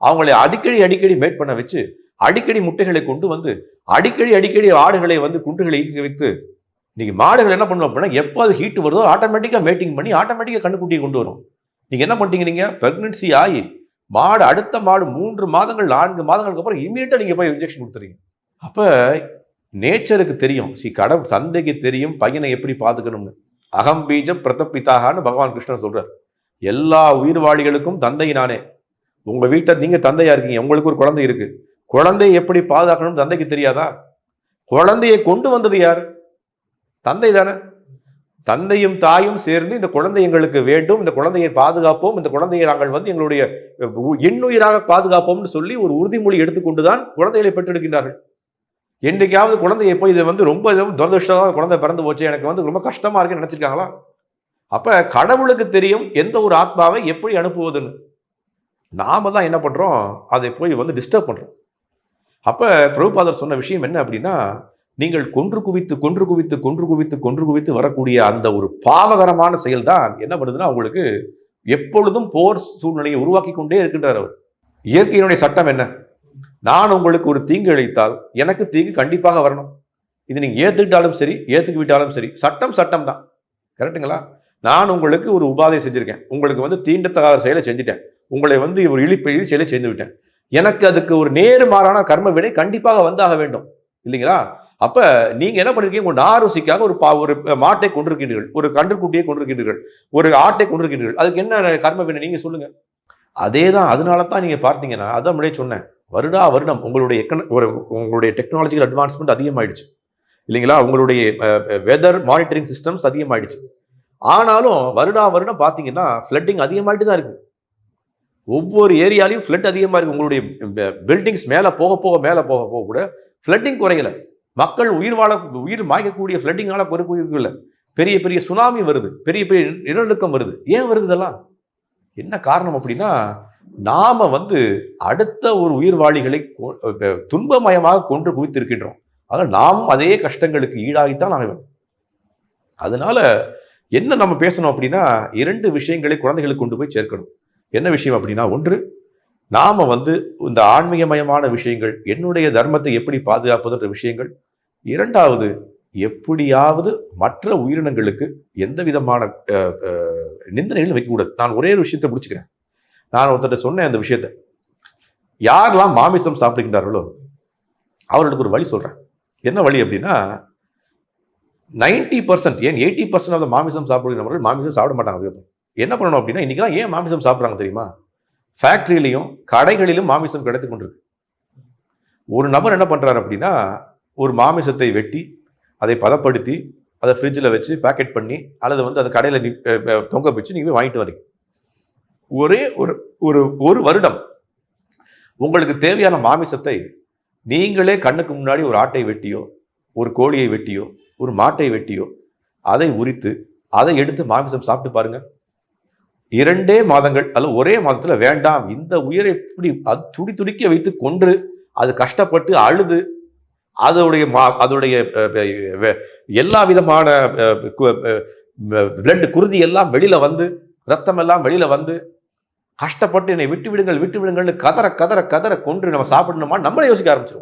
அவங்களை அடிக்கடி மேட் பண்ண வச்சு அடிக்கடி முட்டைகளை கொண்டு வந்து அடிக்கடி ஆடுகளை வந்து குண்டுகளை ஈக்க வைத்து நீங்க மாடுகள் என்ன பண்ணுவோம் அப்படின்னா, எப்போ அது ஹீட் வருதோ ஆட்டோமேட்டிக்கா மேட்டிங் பண்ணி ஆட்டோமேட்டிக்கா கண்ணுக்குட்டியை கொண்டு வரும். நீங்க என்ன பண்ணிட்டீங்க? நீங்க பிரெக்னன்சி ஆகி மாடு அடுத்த மாடு 3 மாதங்கள் 4 மாதங்களுக்கு அப்புறம் இமீடியட்டா நீங்க போய் இன்ஜெக்ஷன் கொடுத்துறீங்க. அப்ப நேச்சருக்கு தெரியும், கடவுள் தந்தைக்கு தெரியும் பையனை எப்படி பார்த்துக்கணும்னு. அகம் பீஜ பிரதப்பித்தாகான்னு பகவான் கிருஷ்ணன் சொல்றார். எல்லா உயிர்வாளிகளுக்கும் தந்தை நானே. உங்க வீட்டை நீங்க தந்தையா இருக்கீங்க, உங்களுக்கு ஒரு குழந்தை இருக்கு. குழந்தையை எப்படி பாதுகாக்கணும்னு தந்தைக்கு தெரியாதா? குழந்தையை கொண்டு வந்தது யார்? தந்தை தானே. தந்தையும் தாயும் சேர்ந்து இந்த குழந்தை எங்களுக்கு வேண்டும், இந்த குழந்தையை பாதுகாப்போம், இந்த குழந்தையை நாங்கள் வந்து எங்களுடைய இன்னுயிராக பாதுகாப்போம்னு சொல்லி ஒரு உறுதிமொழி எடுத்துக்கொண்டுதான் குழந்தைகளை பெற்றெடுக்கின்றார்கள். என்றைக்காவது குழந்தையை போய் இதை வந்து ரொம்ப துரதிருஷ்டமாக குழந்தை பிறந்து போச்சு, எனக்கு வந்து ரொம்ப கஷ்டமா இருக்குன்னு நினைச்சிருக்காங்களா? அப்ப கடவுளுக்கு தெரியும் எந்த ஒரு ஆத்மாவை எப்படி அனுப்புவதுன்னு. நாம தான் என்ன பண்றோம்? அதை போய் வந்து டிஸ்டர்ப் பண்றோம். அப்ப பிரபுபாதர் சொன்ன விஷயம் என்ன அப்படின்னா, நீங்கள் கொன்று குவித்து வரக்கூடிய அந்த ஒரு பாவகரமான செயல் தான் என்ன பண்ணுதுன்னா, உங்களுக்கு எப்பொழுதும் போர் சூழ்நிலையை உருவாக்கி கொண்டே இருக்கின்றார் அவர். இயற்கையினுடைய சட்டம் என்ன? நான் உங்களுக்கு ஒரு தீங்கு இழைத்தால் எனக்கு தீங்கு கண்டிப்பாக வரணும். இது நீங்க ஏத்துக்கிட்டாலும் சரி ஏத்துக்கு விட்டாலும் சரி, சட்டம் சட்டம் தான். கரெக்டுங்களா? நான் உங்களுக்கு ஒரு உபாதை செஞ்சிருக்கேன், உங்களுக்கு வந்து தீண்டத்தகாத செயலை செஞ்சுட்டேன், உங்களை வந்து ஒரு இழிப்பெழி செயலை செய்து விட்டேன். எனக்கு அதுக்கு ஒரு நேர்மாறான கர்ம வினை கண்டிப்பாக வந்தாக வேண்டும் இல்லைங்களா? அப்ப நீங்க என்ன பண்ணிருக்கீங்க? உங்க நாருசிக்காக ஒரு மாட்டை கொண்டிருக்கிறீர்கள், ஒரு கன்றுக்குட்டியை கொண்டிருக்கிறீர்கள், ஒரு ஆட்டை கொண்டிருக்கிறீர்கள். அதுக்கு என்ன கர்ம வினை நீங்க சொல்லுங்க. அதேதான். அதனால தான் நீங்க பார்த்தீங்கன்னா, அதான் முன்னாடியே சொன்னேன், வருடா வருடம் உங்களுடைய டெக்னாலஜிக்கல் அட்வான்ஸ்மெண்ட் அதிகமாயிடுச்சு இல்லைங்களா? உங்களுடைய வெதர் மானிட்டரிங் சிஸ்டம்ஸ் அதிகமாயிடுச்சு. ஆனாலும் வருடா வருடம் பார்த்தீங்கன்னா ஃப்ளட்டிங் அதிகமாயிட்டு தான் இருக்கு. ஒவ்வொரு ஏரியாலையும் ஃப்ளட் அதிகமாக இருக்கு. உங்களுடைய பில்டிங்ஸ் மேலே போக கூட ஃப்ளட்டிங் குறையல. மக்கள் உயிர் மாய்க்கக்கூடிய ஃப்ளட்டிங்கால குறைக்கல. பெரிய பெரிய சுனாமி வருது, பெரிய பெரிய நிலநடுக்கம் வருது. ஏன் வருது இதெல்லாம்? என்ன காரணம் அப்படின்னா, நாம வந்து அடுத்த ஒரு உயிர்வாளிகளை துன்பமயமாக கொன்று குவித்திருக்கின்றோம். அதனால் நாமும் அதே கஷ்டங்களுக்கு ஈடாகித்தான் நாங்கள் வேணும். அதனால என்ன நம்ம பேசணும் அப்படின்னா, 2 விஷயங்களை குழந்தைகளுக்கு கொண்டு போய் சேர்க்கணும். என்ன விஷயம் அப்படின்னா, ஒன்று, நாம வந்து இந்த ஆன்மீகமயமான விஷயங்கள், என்னுடைய தர்மத்தை எப்படி பாதுகாப்பதுன்ற விஷயங்கள். 2வது, எப்படியாவது மற்ற உயிரினங்களுக்கு எந்த விதமான நிந்தனைகளும் வைக்கக்கூடாது. நான் ஒரே ஒரு விஷயத்தை முடிச்சுக்கிறேன். நான் ஒருத்தர் சொன்னேன் அந்த விஷயத்த. யாரெல்லாம் மாமிசம் சாப்பிடுகின்றார்களோ அவர்களுக்கு ஒரு வழி சொல்றேன். என்ன வழி அப்படின்னா, 90% ஏன் 80% ஆஃப் மாமிசம் சாப்பிடுகிறவர்கள் மாமிசம் சாப்பிட மாட்டாங்க. என்ன பண்ணணும் அப்படின்னா, இன்னைக்கெல்லாம் ஏன் மாமிசம் சாப்பிட்றாங்க தெரியுமா? ஃபேக்டரியிலையும் கடைகளிலும் மாமிசம் கிடைத்து கொண்டிருக்கு. ஒரு நபர் என்ன பண்றாரு அப்படின்னா, ஒரு மாமிசத்தை வெட்டி அதை பதப்படுத்தி அதை ஃப்ரிட்ஜில் வச்சு பேக்கெட் பண்ணி அல்லது வந்து அதை கடையில் தொங்க வச்சு நீங்கள் வாங்கிட்டு வரீங்க. ஒரே ஒரு வருடம் உங்களுக்கு தேவையான மாமிசத்தை நீங்களே கண்ணுக்கு முன்னாடி ஒரு ஆட்டை வெட்டியோ, ஒரு கோழியை வெட்டியோ, ஒரு மாட்டை வெட்டியோ அதை உரித்து அதை எடுத்து மாமிசம் சாப்பிட்டு பாருங்க. 2 மாதங்கள் அல்லது ஒரே மாதத்துல வேண்டாம், இந்த உயிரை எப்படி அது துடிக்க வைத்து கொன்று அது கஷ்டப்பட்டு அழுது அதோடைய எல்லா விதமான பிளட் குருதி எல்லாம் வெளியில வந்து ரத்தம் எல்லாம் வெளியில வந்து கஷ்டப்பட்டு என்னை விட்டு விடுங்கள் கதற கொன்று நம்ம சாப்பிடணுமா நம்மளே யோசிக்க ஆரம்பிச்சிடும்.